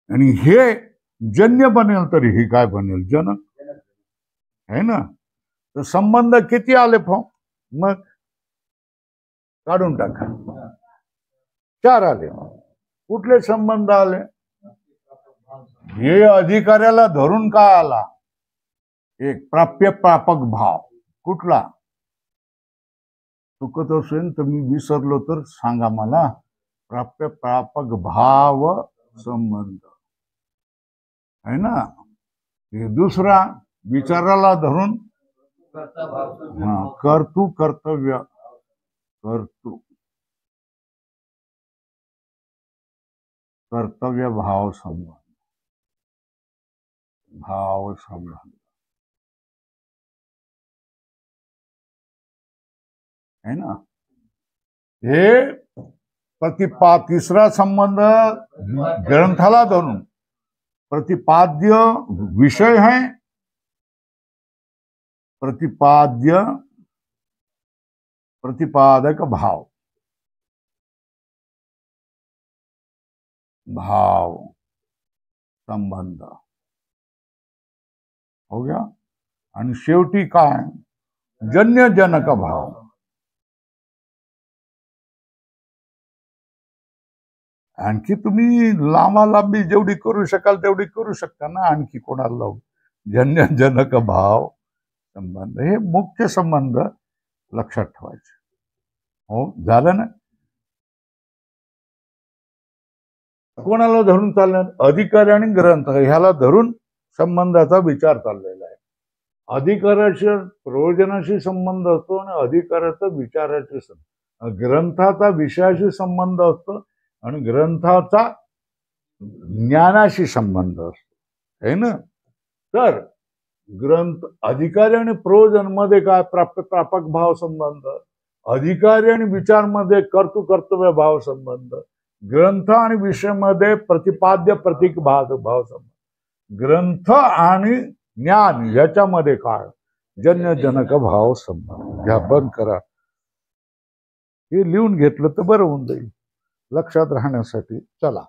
Speaker 1: आणि हे जन्य बनेल तर हे काय बनेल जनक है ना. तर संबंध किती आले मग काढून टाका 4 आले. कुठले संबंध आले हे अधिकाऱ्याला धरून काय आला एक प्राप्य प्रापक भाव कुठला चुकत असेल तर मी विसरलो तर सांगा मला. प्राप्य प्रापक भाव संबंध है ना. हे दुसरा विचाराला धरून कर्तृ कर्तव्य कर्तृ कर्तव्य भाव संबंध है ना. हे तिसरा संबंध ग्रंथाला धरून प्रतिपाद्य विषय है प्रतिपाद्य प्रतिपादक भाव संबंध हो गया. आणि शेवटी काय जन्य जनक भाव. आणखी तुम्ही लांबी जेवढी करू शकाल तेवढी करू शकता ना. आणखी कोणाला लावू जन्य जनक भाव संबंध हे मुख्य संबंध लक्षात ठेवायचे. हो झालं ना. कोणाला धरून चालणार अधिकारी आणि ग्रंथ ह्याला धरून संबंधाचा विचार चाललेला आहे. अधिकाराच्या प्रयोजनाशी संबंध असतो आणि अधिकाराचा विचाराशी ग्रंथाचा विषयाशी संबंध असतो आणि ग्रंथाचा ज्ञानाशी संबंध असतो है ना. तर ग्रंथ अधिकारी आणि प्रयोजन मध्ये काय प्राप्य प्रापक भाव संबंध. अधिकारी आणि विचार मध्ये कर्तृ कर्तव्य भाव संबंध. ग्रंथ आणि विषय मध्ये प्रतिपाद्य प्रतीक भाव संबंध. ग्रंथ आणि ज्ञान याच्यामध्ये काय जन्य जनक भाव संबंध. घ्या बंद करा. हे लिहून घेतलं तर बरं होऊन जाईल लक्षात राहण्यासाठी. चला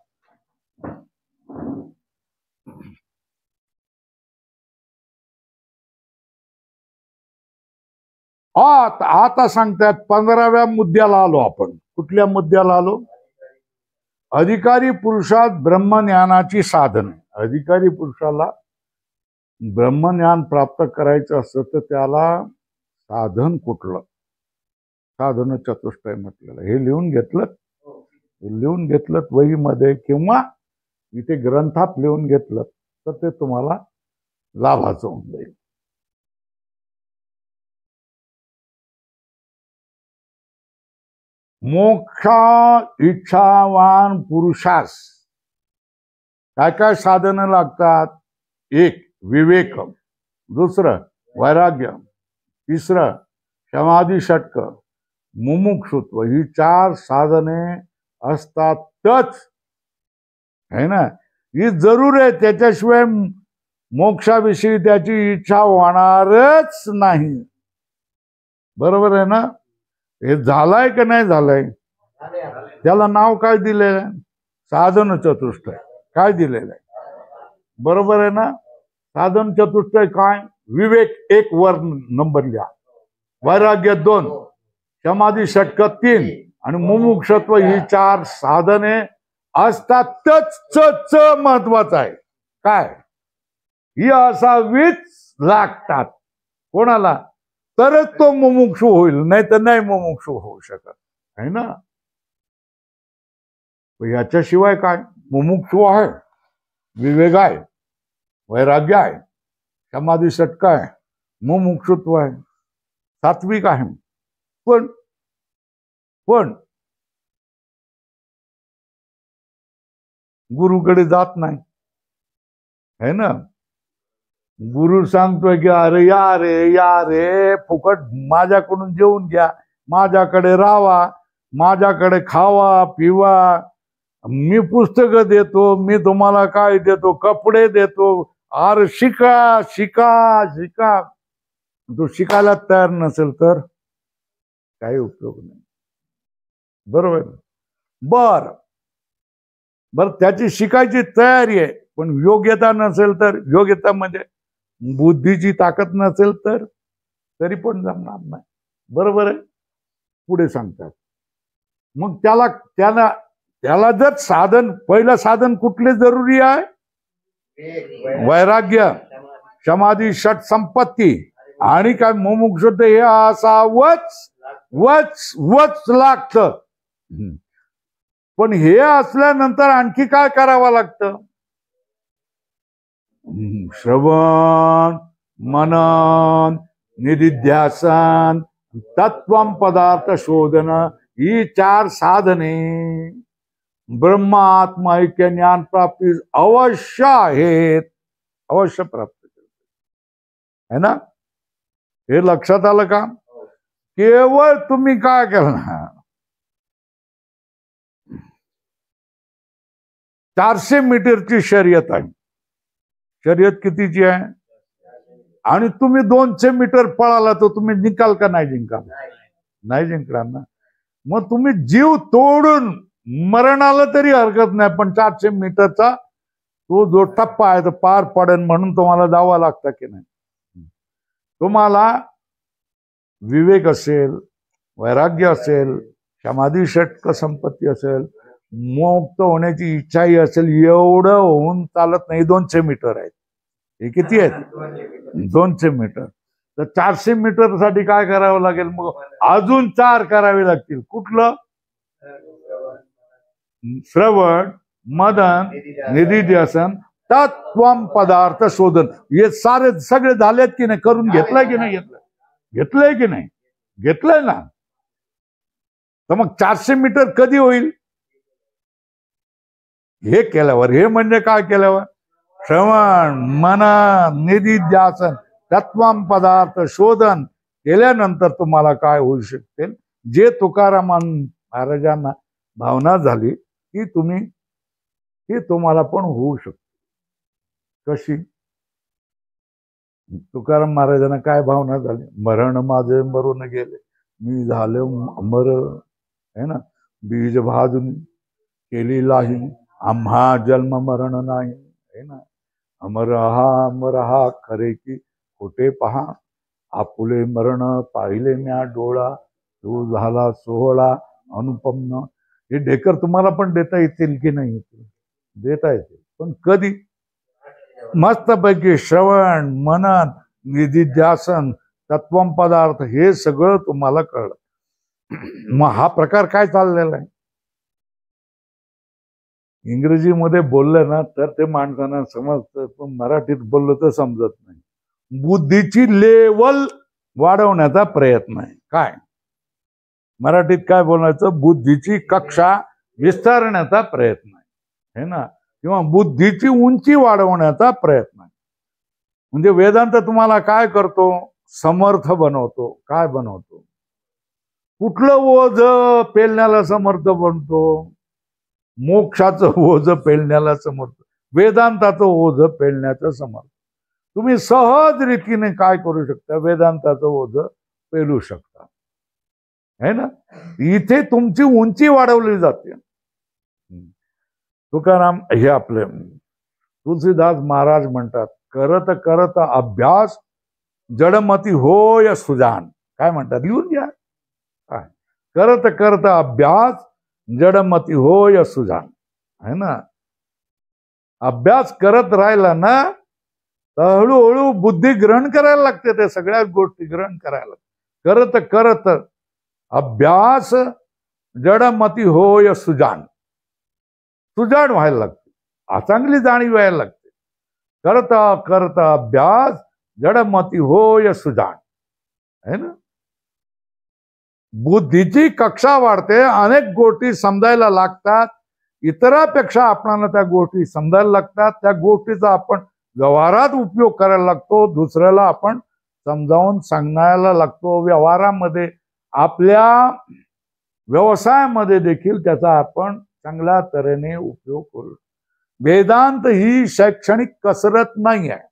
Speaker 1: आता सांगतात 15व्या मुद्द्याला आलो आपण. कुठल्या मुद्द्याला आलो अधिकारी पुरुषात ब्रह्मज्ञानाची साधने. अधिकारी पुरुषाला ब्रह्मज्ञान प्राप्त करायचं असतं तर त्याला साधन कुठलं साधन चतुष्टय म्हटलेलं. हे लिहून घेतलं वहीमध्ये किंवा इथे ग्रंथात लिहून घेतलं तर ते तुम्हाला लाभाचं होऊन जाईल. मोक्षा इच्छावान पुरुषास काय काय साधनं लागतात. एक विवेक, दुसरं वैराग्य, तिसरं समाधी षटक, मुमुक्षुत्व, ही 4 साधने असतातच, है ना. ही जरूर आहे, त्याच्याशिवाय मोक्षाविषयी त्याची इच्छा होणारच नाही. बरोबर आहे ना. हे झालंय का नाही झालंय. त्याला नाव काय दिलेलं आहे, साधन चतुष्टय. काय दिलेलं आहे, बरोबर आहे ना. साधन चतुष्टय काय, विवेक 1 वर नंबर लिहा, वैराग्य 2, समाधी षटक 3 आणि मुमुक्षत्व ही 4 साधने असतातच. महत्वाचं आहे काय, ही असावीच लागतात कोणाला, तरच तो मुमुक्षु होईल, नाही तर नाही मुमुक्षु होऊ शकत, है ना. याच्याशिवाय काय, मुमुक्षु आहे, विवेक आहे, वैराग्य आहे, समाधी षटक आहे, मुमुक्षुत्व आहे, सात्विक आहे, पण गुरुकडे जात नाही, है ना. गुरु सांगतोय की अरे या रे फुकट माझ्याकडून जेवून घ्या, माझ्याकडे राहावा, माझ्याकडे खावा पिवा, मी पुस्तकं देतो, मी तुम्हाला काय देतो, कपडे देतो, अरे शिका शिका शिका. तो शिकायला तयार नसेल तर काही उपयोग नाही. बरोबर. बर त्याची शिकायची तयारी आहे, पण योग्यता नसेल तर, योग्यता म्हणजे बुद्धीची ताकद नसेल तर तरी पण जमणार नाही. बरोबर आहे. पुढे सांगतात मग त्याला जर साधन, पहिलं साधन कुठले जरुरी आहे, वैराग्य, समाधी, षट संपत्ती आणि काय मुमुक्षुत्व, हे असावच लागतं. पण हे असल्यानंतर आणखी काय करावं लागतं, श्रवण, मनन, निधिध्यासन, तत्वम पदार्थ शोधन, ही 4 साधने ब्रह्मात्मा ऐक्य ज्ञान प्राप्ती अवश्य आहेत, अवश्य प्राप्त करते, है ना. हे लक्षात आलं का. केवळ तुम्ही काय करणार, 400 मीटरची शर्यत आहे, शर्यत कितीची आहे, आणि तुम्ही 200 मीटर पळाला तर तुम्ही जिंकाल का नाही जिंकाल, नाही जिंकणार ना. मग तुम्ही जीव तोडून मरण आलं तरी हरकत नाही, पण 400 मीटरचा तो जो टप्पा आहे तो पार पडेल म्हणून तुम्हाला जावं लागतं की नाही. तुम्हाला विवेक असेल, वैराग्य असेल, समाधी षटक संपत्ती असेल, मुक्त होण्याची इच्छाही असेल, एवढं होऊन चालत नाही. 200 मीटर आहेत, हे किती आहेत, 200 मीटर. तर 400 मीटर साठी काय करावं लागेल, मग अजून 4 करावे लागतील. कुठलं, श्रवण, मनन, निधिध्यासन, तत्वम पदार्थ शोधन, हे सगळे झालेत की नाही, करून घेतलंय की नाही, घेतलंय की नाही, घेतलंय ना. तर मग 400 मीटर कधी होईल, हे केल्यावर. हे म्हणजे काय केल्यावर, श्रवण, मनन, निधिध्यासन, तत्वम पदार्थ शोधन केल्यानंतर तुम्हाला काय होऊ शकते, जे तुकाराम महाराजांना भावना झाली की तुम्हाला पण होऊ शकते. कशी, तुकाराम महाराजांना काय भावना झाली, मरण माझे मरून गेले, मी झाले अमर, है ना. बीज भाजून केली लाही, आम्हा जन्म मरण नाही, है ना. अमर हा खरे की खोटे पहा, आपुले मरण पाहिले म्या डोळा, तो झाला सोहळा अनुपम. हे ढेकर तुम्हाला पण देता येतील की नाही येतील, देता येतील, पण कधी, मस्तपैकी श्रवण, मनन, निधिध्यासन, तत्वम पदार्थ, हे सगळं तुम्हाला कळलं. मग हा प्रकार काय चाललेला आहे, इंग्रजीमध्ये बोललं ना तर ते माणसांना समजतं, पण मराठीत बोललं तर समजत नाही. बुद्धीची लेवल वाढवण्याचा प्रयत्न आहे. काय मराठीत काय बोलायचं, बुद्धीची कक्षा विस्तारण्याचा प्रयत्न आहे, है ना, किंवा बुद्धीची उंची वाढवण्याचा प्रयत्न आहे. म्हणजे वेदांत तुम्हाला काय करतो, समर्थ बनवतो. काय बनवतो? कुठलं ओझ पेलण्याला समर्थ बनतो? मोक्षाचं ओझ पेलण्याला समर्थ, वेदांताचं ओझ पेलण्याचं समर्थ. तुम्ही सहज रीतीने काय करू शकता? वेदांताचं ओझ पेलू शकता, है ना. इथे तुमची उंची वाढवली जाते. तुकाराम हे आपले तुलसीदास महाराज म्हणतात, करत करत अभ्यास जडमती होय सुजान. काय म्हणतात? लिहून घ्या. काय? करत करत अभ्यास जडमती होय सुजान, है ना. अभ्यास करत राहिला ना तर हळूहळू बुद्धी ग्रहण करायला लागते. ते सगळ्याच गोष्टी ग्रहण करायला. करत करत अभ्यास जडमती होय सुजान, सुजाण व्हायला लागते, चांगली जाणीव व्हायला लागते. करता करता अभ्यास जडमती होय सुजान, है ना. बुद्धीची कक्षा वाढते, अनेक गोष्टी समजायला लागतात. इतरांपेक्षा आपल्याला त्या गोष्टी समजायला लागतात. त्या गोष्टीचा आपण व्यवहारात उपयोग करायला लागतो. दुसऱ्याला आपण समजावून सांगायला लागतो. व्यवहारामध्ये, आपल्या व्यवसायामध्ये देखील त्याचा आपण चांगल्या तऱ्हेने उपयोग करू. वेदांत ही शैक्षणिक कसरत नाही आहे.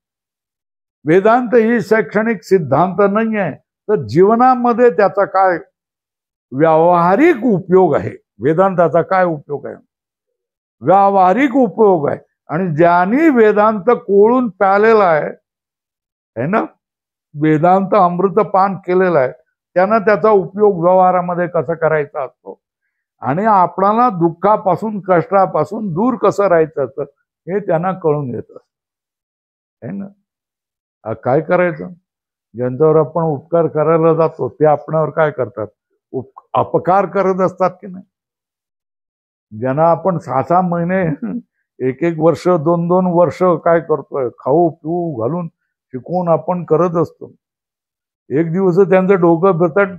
Speaker 1: वेदांत ही शैक्षणिक सिद्धांत नाही आहे. तर जीवनामध्ये त्याचा काय व्यावहारिक उपयोग आहे? वेदांताचा काय उपयोग आहे? व्यावहारिक उपयोग आहे. आणि ज्यांनी वेदांत कोळून प्यालेला आहे ना, वेदांत अमृतपान केलेला आहे, त्यांना त्याचा उपयोग व्यवहारामध्ये कसा करायचा असतो आणि आपल्याला दुःखापासून, कष्टापासून दूर कसं राहायचं असतं हे त्यांना कळून येत असतं, है ना. काय करायचं? ज्यांच्यावर आपण उपकार करायला जातो ते आपणावर काय करतात? अपकार करत असतात की नाही. ज्यांना आपण 6-6 महिने, 1-1 वर्ष, 2-2 वर्ष काय करतोय, खाऊ पिऊ घालून शिकवून आपण करत असतो. एक दिवस त्यांचं डोकं बसत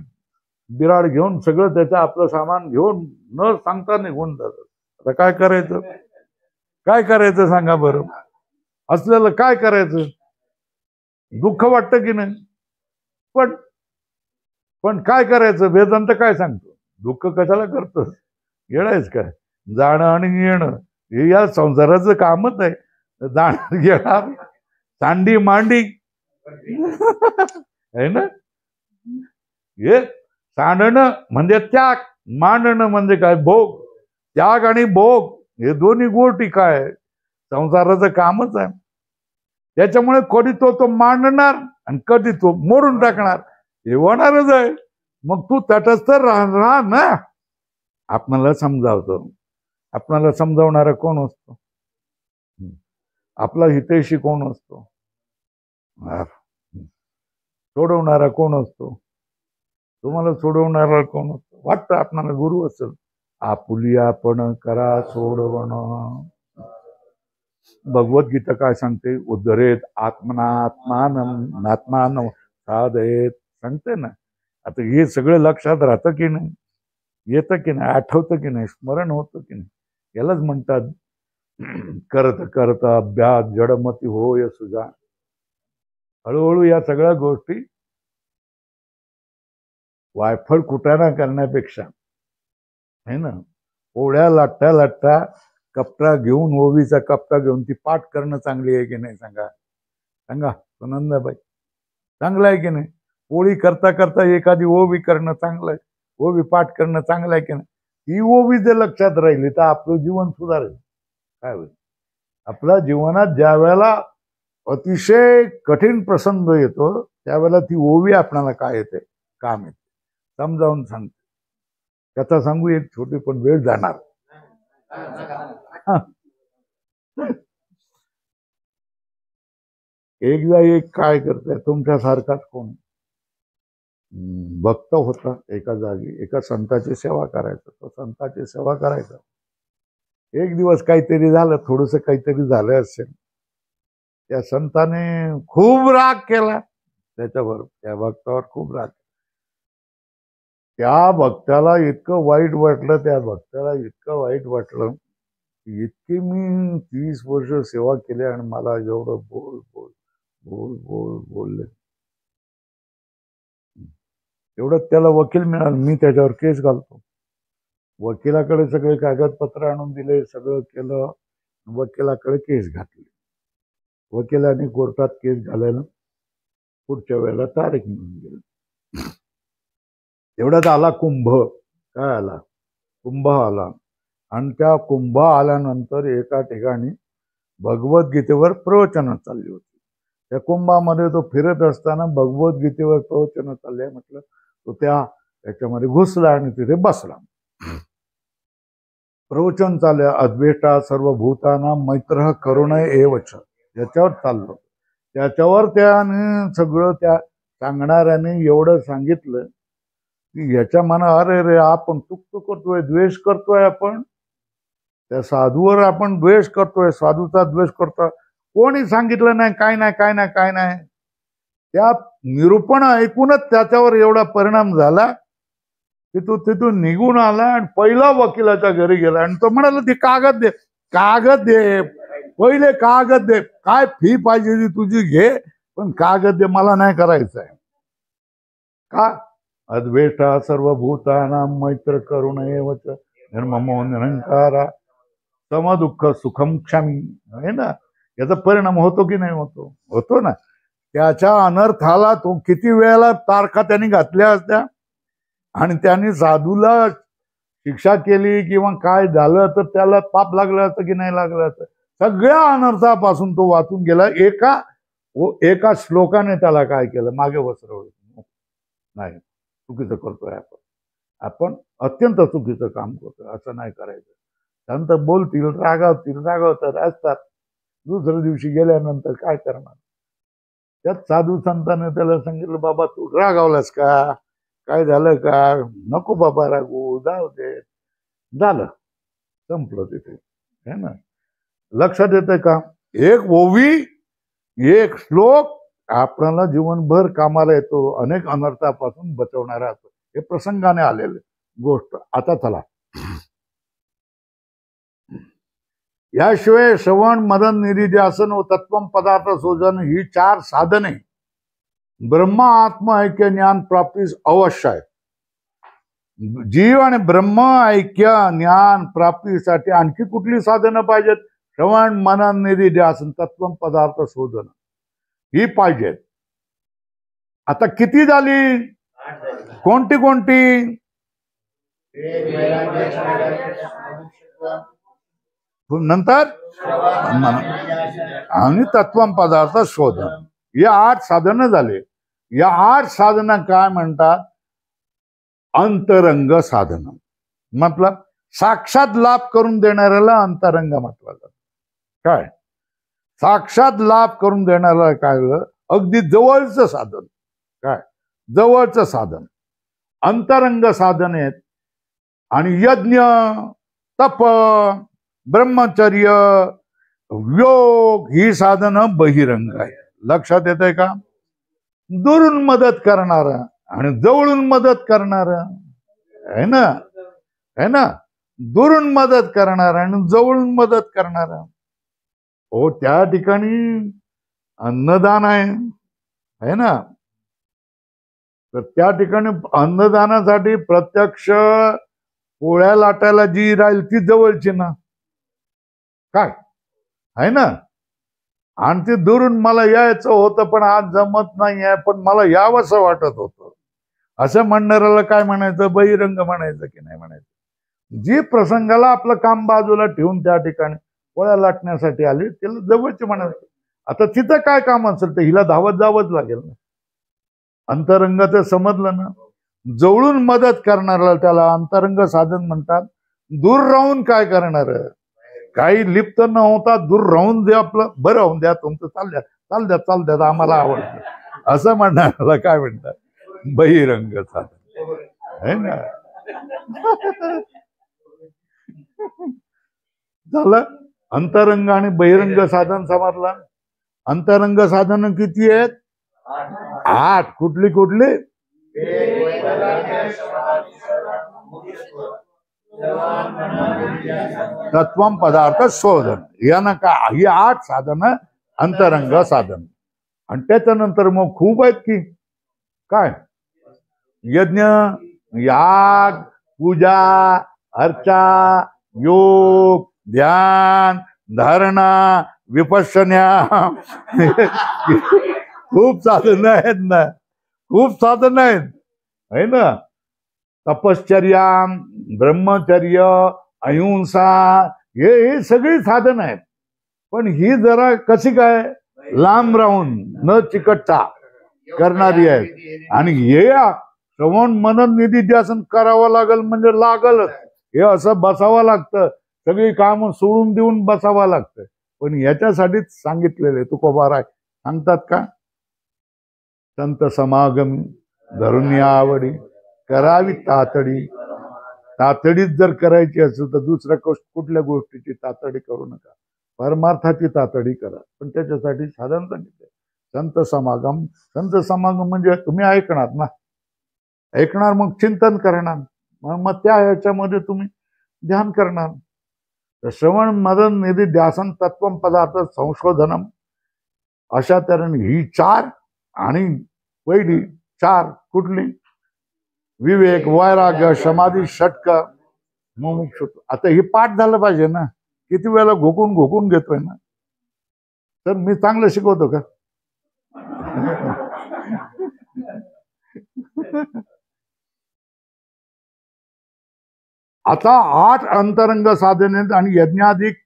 Speaker 1: बिराड घेऊन सगळं त्याचं आपलं सामान घेऊन न सांगता निघून जातात. आता काय करायचं? काय करायचं सांगा बरं? असलेलं काय करायचं? दुःख वाटतं की नाही? पण काय करायचं? वेदांत काय सांगतो? दुःख कशाला करतोस? येणारच काय? जाणं आणि येणं हे या संसाराचं कामच आहे. जाणार घेणार, चांडी मांडी है ना. हे सांडणं म्हणजे त्याग, मांडणं म्हणजे काय? भोग. त्याग आणि भोग हे दोन्ही गोष्टी काय संसाराचं कामच आहे. त्याच्यामुळे कधी तो मांडणार आणि कधी तो मोडून टाकणार, हे होणारच आहे. मग तू तटस्थ राहणार ना. आपणाला समजावतो. आपणाला समजावणारा कोण असतो? आपला हितैषी कोण असतो? सोडवणारा कोण असतो? तुम्हाला सोडवणारा कोण असतो? वाटतं आपणाला गुरु असेल. आपुली आपण करा सोडवण. भगवद्गीता काय सांगते? उद्धरेत आत्मानं साधयेत सांगते ना. आता हे सगळं लक्षात राहतं की नाही? येतं की नाही? आठवतं की नाही? स्मरण होतं की नाही? यालाच म्हणतात करत करत अभ्यास जडमती होय सुजान. हळूहळू या सगळ्या गोष्टी वायफळ कुटाणा करण्यापेक्षा, है ना, पोळ्या लाटता कपडा घेऊन, ओवीचा कपडा घेऊन ती पाठ करणं चांगली आहे की नाही? सांगा सांगा सुनंदाबाई, चांगलं आहे की नाही? पोळी करता करता एखादी ओवी करणं चांगलं आहे. ओवी पाठ करणं चांगलं आहे की नाही? ही ओवी जर लक्षात राहिली तर आपलं जीवन सुधारेल. काय होईल? आपल्या जीवनात ज्या वेळेला अतिशय कठीण प्रसंग येतो त्यावेळेला ती ओवी आपल्याला काय येते? काम येते. समजावून सांगते. कथा सांगू एक छोटी, पण वेळ जाणार. एकदा एक काय करताय, तुमच्यासारखाच कोण भक्त होता एका जागी, एका संताची सेवा करायचा. तो संताची सेवा करायचा. एक दिवस काहीतरी झालं, थोडस काहीतरी झालं असेल. त्या संताने खूप राग केला त्याच्यावर, त्या भक्तावर खूप राग. त्या भक्ताला इतकं वाईट वाटलं, इतकी मी 30 वर्ष सेवा केली आणि मला एवढं बोलले. एवढं त्याला वकील मिळालं, मी त्याच्यावर केस घालतो. वकिलाकडे सगळे कागदपत्र आणून दिले, सगळं केलं, वकिलाकडे केस घातली. वकिलाने कोर्टात केस घालायला पुढच्या वेळेला तारीख मिळून गेली. एवढ्यात आला कुंभ. काय आला? कुंभ आला. आणि त्या कुंभ आल्यानंतर एका ठिकाणी भगवद्गीतेवर प्रवचनं चालली होती. त्या कुंभामध्ये तो फिरत असताना भगवद्गीतेवर प्रवचनं चालले, म्हटलं तो त्याच्यामध्ये घुसला आणि तिथे बसला. प्रवचन चालले, अद्वेष्टा सर्वभूताना मैत्र करुण एवच, याच्यावर चाललो. त्याच्यावर त्याने सगळं त्या सांगणाऱ्याने एवढं सांगितलं की याच्या मना, अरे रे आपण चुक करतोय, द्वेष करतोय, आपण त्या साधूवर आपण द्वेष करतोय, साधूचा द्वेष करतोय. कोणी सांगितलं नाही, काय नाही, काय नाही, काय नाही. त्या निरूपण ऐकूनच त्याच्यावर एवढा परिणाम झाला की तो तिथून निघून आला आणि पहिला वकिलाच्या घरी गेला आणि तो म्हणाला, ती कागद दे, कागद दे, पहिले कागद दे, काय फी पाहिजे ती तुझी घे, पण कागद दे, मला नाही करायचंय. का? अद्वेष्टा सर्वभूताना मैत्र करुण एवच निर्ममो निरंकारा समदुःख सुखम क्षमी. आहे ना, याचा परिणाम होतो की नाही होतो? होतो ना. त्याच्या अनर्थाला तो किती वेळेला तारखा त्यांनी घातल्या असत्या आणि त्यांनी साधूला शिक्षा केली किंवा काय झालं तर त्याला पाप लागलं असतं की नाही लागलं असतं. सगळ्या अनर्थापासून तो वाचून गेला. एका श्लोकाने त्याला काय केलं? मागे वसरवलं. नाही, चुकीचं करतोय आपण अत्यंत चुकीचं काम करतोय, असं नाही करायचं. संत बोलतील, रागावतात असतात. दुसऱ्या दिवशी गेल्यानंतर काय करणार? त्यात साधू संतांनी त्याला सांगितलं, बाबा तू रागावलास का? काय झालं का? नको बाबा रागू, जाऊ दे. झालं, संपलं तिथे. है ना? लक्षात येतंय का? एक ओवी, एक श्लोक आपल्याला जीवनभर कामाला येतो, अनेक अनर्थापासून बचवणारा असतो. हे प्रसंगाने आलेले गोष्ट. आता चला, याशिवाय श्रवण, मनन, निधिध्यासन व तत्वम पदार्थ शोधन ही 4 साधने ब्रह्म आत्म ऐक्य ज्ञान प्राप्तीस अवश्य आहे. जीव आणि ब्रह्म ऐक्य ज्ञान प्राप्तीसाठी आणखी कुठली साधनं पाहिजेत? श्रवण, मनन, निधिध्यासन, तत्वम पदार्थ शोधन ही पाहिजेत. आता किती झाली? कोणती कोणती? नंतर आणि तत्वम पदार्थ शोधन, या 8 साधनं झाले. या 8 साधनं काय म्हणतात? अंतरंग साधन. मतलब साक्षात लाभ करून देणाऱ्याला अंतरंग म्हटलं जातं. काय? साक्षात लाभ करून देणाऱ्याला काय? अगदी जवळचं साधन. काय? जवळचं साधन. अंतरंग साधन आहेत. आणि यज्ञ, तप, ब्रह्मचर्य, योग ही साधनं बहिरंग आहे. लक्षात येतंय का? दुरून मदत करणार आणि जवळून मदत करणार आहे ना, है ना? दुरून मदत करणार आणि जवळून मदत करणार. हो, त्या ठिकाणी अन्नदान आहे ना, तर त्या ठिकाणी अन्नदानासाठी प्रत्यक्ष पोळ्या लाटायला जी राहील ती जवळची ना, काय आहे ना. आणि ते दुरून मला यायचं होतं पण आज जमत नाही आहे, पण मला यावंसं वाटत होतं, असं म्हणणाऱ्याला काय म्हणायचं? बहिरंग म्हणायचं की नाही म्हणायचं? जी प्रसंगाला आपलं काम बाजूला ठेवून त्या ठिकाणी पोळ्या लाटण्यासाठी आली त्याला जवळचे म्हणायचं. आता तिथं काय काम असेल तर हिला धावत जावंच लागेल ना. अंतरंगाचं समजलं ना? जवळून मदत करणाऱ्याला त्याला अंतरंग साधन म्हणतात. दूर राहून काय करणार? काही लिप्त न होता दूर राहून दे, आपलं बरं होऊन द्या, तुमचं चाल द्या आम्हाला आवडतं, असं म्हणणाऱ्याला काय म्हणतात? बहिरंग साधन, है ना. झालं अंतरंग आणि बहिरंग साधन समजला. अंतरंग साधन किती आहेत? 8. कुठली कुठली? तत्वम पदार्थ शोधन, यानं का ही 8 साधनं अंतरंग साधन. आणि त्याच्यानंतर मग खूप आहेत की काय? यज्ञ, याग, पूजा, अर्चा, योग, ध्यान, धारणा, विपश्यना खूप साधन आहेत ना, खूप साधन आहेत, है ना. तपश्चर्या, ब्रह्मचर्य, अहिंसा, हे सगळी साधन आहेत. पण ही जरा कशी काय लांब राहून न चिकटता करणारी आहेत. आणि हे श्रवण मनन निधिध्यासन करावं लागल म्हणजे लागलच. हे असं बसावं लागतं, सगळी कामं सोडून देऊन बसावं लागतं. पण याच्यासाठीच सांगितलेले तुकोबाराय सांगतात का, संत समागम धरून आवडी करावी तातडी. तातडीत जर करायची असेल तर दुसऱ्या कुठल्या गोष्टीची तातडी करू नका, परमार्थाची तातडी करा. पण त्याच्यासाठी साधन सांगितलं संत समागम. संत समागम म्हणजे तुम्ही ऐकणार ना, ऐकणार मग चिंतन करणार, मग त्या ह्याच्यामध्ये तुम्ही ध्यान करणार. श्रवण मनन निधी ध्यासन तत्वम पदार्थ संशोधनम, अशा तऱ्हेने ही चार. आणि पहिली चार कुठली, विवेक, वैराग्य, समाधी, षटक, मुमुक्षुत्व. आता हे पाठ झालं पाहिजे ना. किती वेळेला घोकून घेतोय ना. तर मी चांगलं शिकवतो का? आता 8 अंतरंग साधने आणि यज्ञाधिक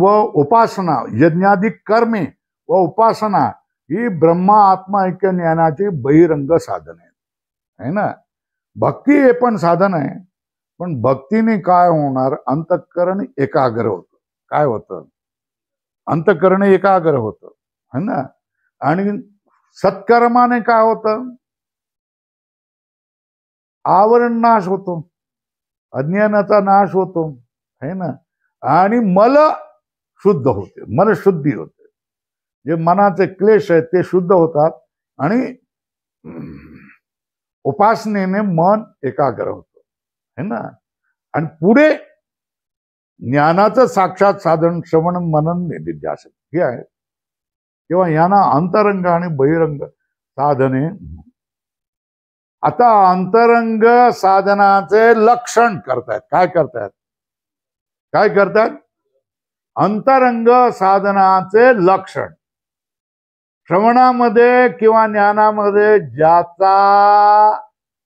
Speaker 1: व उपासना, यज्ञाधिक कर्मे व उपासना ही ब्रह्मा आत्मा ऐक्य ज्ञानाची बहिरंग साधन आहे ना. भक्ती हे पण साधन आहे. पण भक्तीने काय होणार, अंतःकरण एकाग्र होतं. काय होतं, अंतःकरण एकाग्र होतं, है ना. आणि सत्कर्माने काय होतं, आवरण नाश होतो, अज्ञानाचा नाश होतो, है ना. आणि मल शुद्ध होते, मन शुद्धी होते. जे मनाचे क्लेश आहेत ते शुद्ध होतात. आणि उपासनेने मन एकाग्र होतं, है ना. आणि पुढे ज्ञानाचं साक्षात साधन श्रवण मनन निधिध्यासन हे आहे. तेव्हा यांना अंतरंग आणि बहिरंग साधने. आता अंतरंग साधनाचे लक्षण करतायत. काय करतायत, काय करतात, अंतरंग साधनाचे लक्षण. श्रवणामध्ये किंवा ज्ञानामध्ये ज्याचा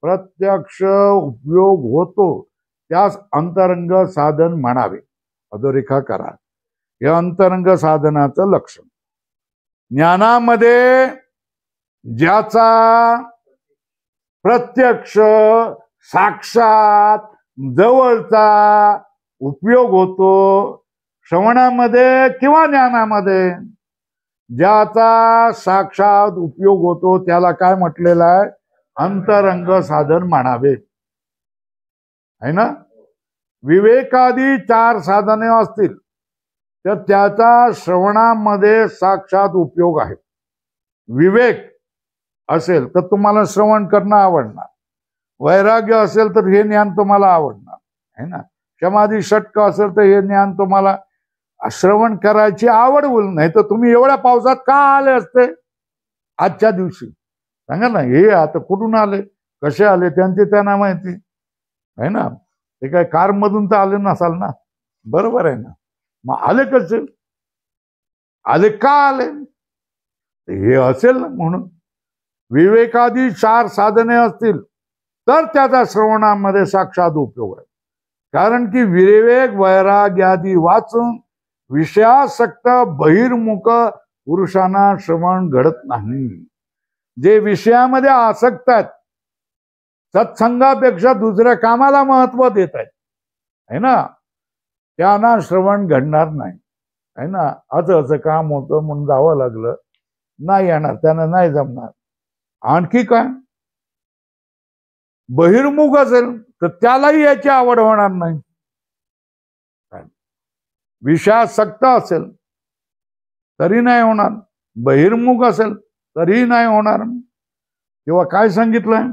Speaker 1: प्रत्यक्ष उपयोग होतो त्यास अंतरंग साधन म्हणावे. अधोरेखा करा. हे अंतरंग साधनाचं लक्षण. ज्ञानामध्ये ज्याचा प्रत्यक्ष साक्षात जवळचा उपयोग होतो, श्रवणामध्ये किंवा ज्ञानामध्ये ज्याचा साक्षात उपयोग होतो त्याला काय म्हटलेलं आहे, अंतरंग साधन म्हणावे, है ना. विवेकादी 4 साधने असतील तर त्याचा श्रवणामध्ये साक्षात उपयोग आहे. विवेक असेल तर तुम्हाला श्रवण करणं आवडणार, वैराग्य असेल तर हे ज्ञान तुम्हाला आवडणार, है ना. समाधी षटक असेल तर हे ज्ञान तुम्हाला श्रवण करायची आवड होईल. नाही तर तुम्ही एवढ्या पावसात का आले असते आजच्या दिवशी, सांगा ना. हे आता कुठून आले, कसे आले, त्यांचे त्यांना माहिती, है ना. ते काय कार मधून तर आले नसाल ना, बरोबर आहे ना. मग आले कसे आले, का आले, हे असेल ना. म्हणून विवेकादी 4 साधने असतील तर त्याचा श्रवणामध्ये साक्षात उपयोग आहे. कारण की विवेक वैराग्यादी वाचून विषयासक्त बहिर्मुख पुरुषांना श्रवण घडत नाही. जे विषयामध्ये आसक्त आहेत, सत्संगापेक्षा दुसऱ्या कामाला महत्व देत आहेत, है ना, त्यांना श्रवण घडणार नाही, है ना. असं काम होतं म्हणून जावं लागलं, नाही येणार, त्यांना नाही जमणार. आणखी काय, बहिर्मुख असेल तर त्यालाही याची आवड होणार नाही. विषयासक्त असेल तरी नाही होणार, बहिर्मुख असेल तरी नाही होणार. तेव्हा काय सांगितलंय,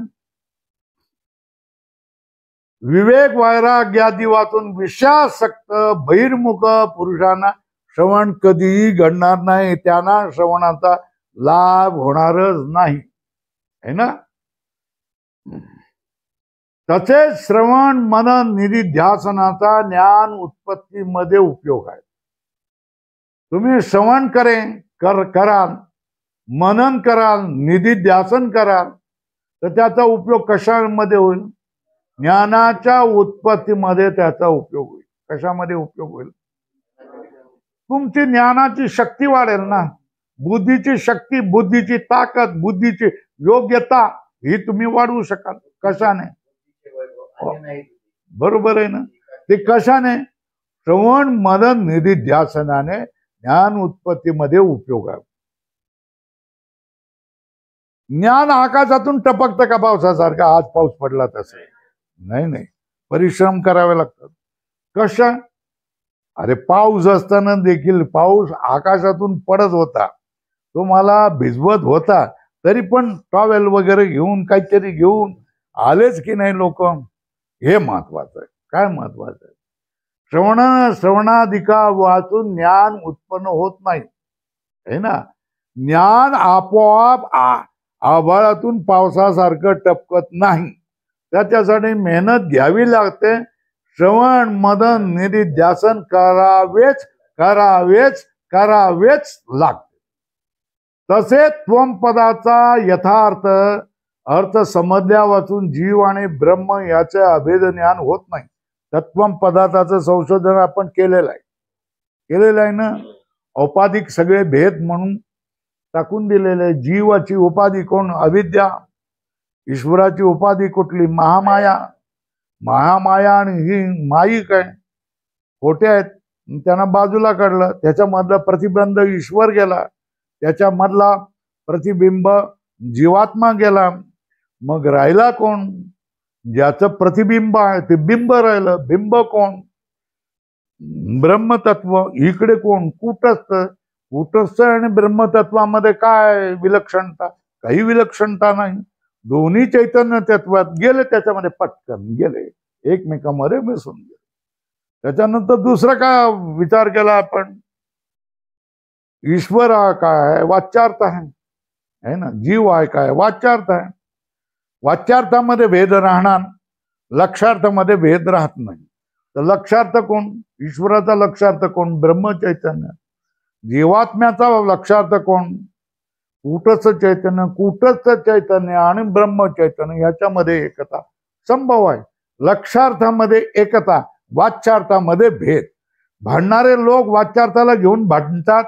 Speaker 1: विवेक वैराग्यादी वाचून विषयासक्त बहिर्मुख पुरुषांना श्रवण कधीही घडणार नाही, त्यांना श्रवणाचा लाभ होणारच नाही. है ना. तसेच श्रवण मनन निधिध्यासनाचा ज्ञान उत्पत्तीमध्ये उपयोग आहे. तुम्ही श्रवण कराल, मनन कराल, निधिध्यासन कराल, तर त्याचा उपयोग कशामध्ये होईल? ज्ञानाच्या उत्पत्तीमध्ये त्याचा उपयोग होईल. कशामध्ये उपयोग होईल? तुमची ज्ञानाची शक्ती वाढेल ना. बुद्धीची शक्ती, बुद्धीची ताकद, बुद्धीची योग्यता ही तुम्ही वाढवू शकाल. कशाने? बरोबर आहे ना. ते कशाने? श्रवण मनन निधिध्यासनाने ज्ञान उत्पत्तीमध्ये उपयोग आहे. ज्ञान आकाशातून टपकतं का पावसासारखा? आज पाऊस पडला तसं नाही. परिश्रम करावे लागतात. कशा? अरे पाऊस असताना देखील पाऊस आकाशातून पडत होता, तो मला भिजवत होता, तरी पण टॉवेल वगैरे घेऊन काहीतरी घेऊन आलेच की नाही लोक. हे महत्वाचं आहे. काय महत्वाचं आहे? श्रवणाधिका वाचून ज्ञान उत्पन्न होत नाही, है ना. ज्ञान आपोआप आभाळातून पावसासारखं टपकत नाही. त्याच्यासाठी मेहनत घ्यावी लागते. श्रवण मनन निधिध्यासन करावेच लागते. तसे त्वम पदाचा यथार्थ अर्थ समजल्या वाचून जीव आणि ब्रह्म याचे अभेद ज्ञान होत नाही. तत्वम पदार्थाचं संशोधन आपण केलेलं आहे ना. औपाधिक सगळे भेद म्हणून टाकून दिलेले. जीवाची उपाधी कोण? अविद्या. ईश्वराची उपाधी कुठली? महामाया. आणि ही माई काय खोटे आहेत, त्यांना बाजूला काढलं. त्याच्यामधला प्रतिबिंब ईश्वर गेला, त्याच्यामधला प्रतिबिंब जीवात्मा गेला. मग राहिला कोण? ज्याचं प्रतिबिंब आहे ते बिंब राहिलं. बिंब कोण? ब्रह्मतत्व. इकडे कोण? कूटस्थ आणि ब्रह्मतत्वामध्ये काय विलक्षणता? काही विलक्षणता नाही. दोन्ही चैतन्य तत्वात गेले, त्याच्यामध्ये पटकन गेले, एकमेकांमध्ये मिसळून गेले. त्याच्यानंतर दुसरा काय विचार केला आपण? ईश्वर हा काय? वाच्यार्थ आहे ना. जीव आहे काय? वाच्यार्थ आहे. वाच्यार्थामध्ये भेद राहणार, लक्षार्थामध्ये भेद राहत नाही. तर लक्षार्थ कोण? ईश्वराचा लक्षार्थ कोण? ब्रह्मचैतन्य. जीवात्म्याचा लक्षार्थ कोण? कूटस्थ चैतन्य आणि ब्रह्मचैतन्य याच्यामध्ये एकता संभव आहे. लक्षार्थामध्ये एकता, वाच्यार्थामध्ये भेद. भांडणारे लोक वाच्यार्थाला घेऊन भांडतात,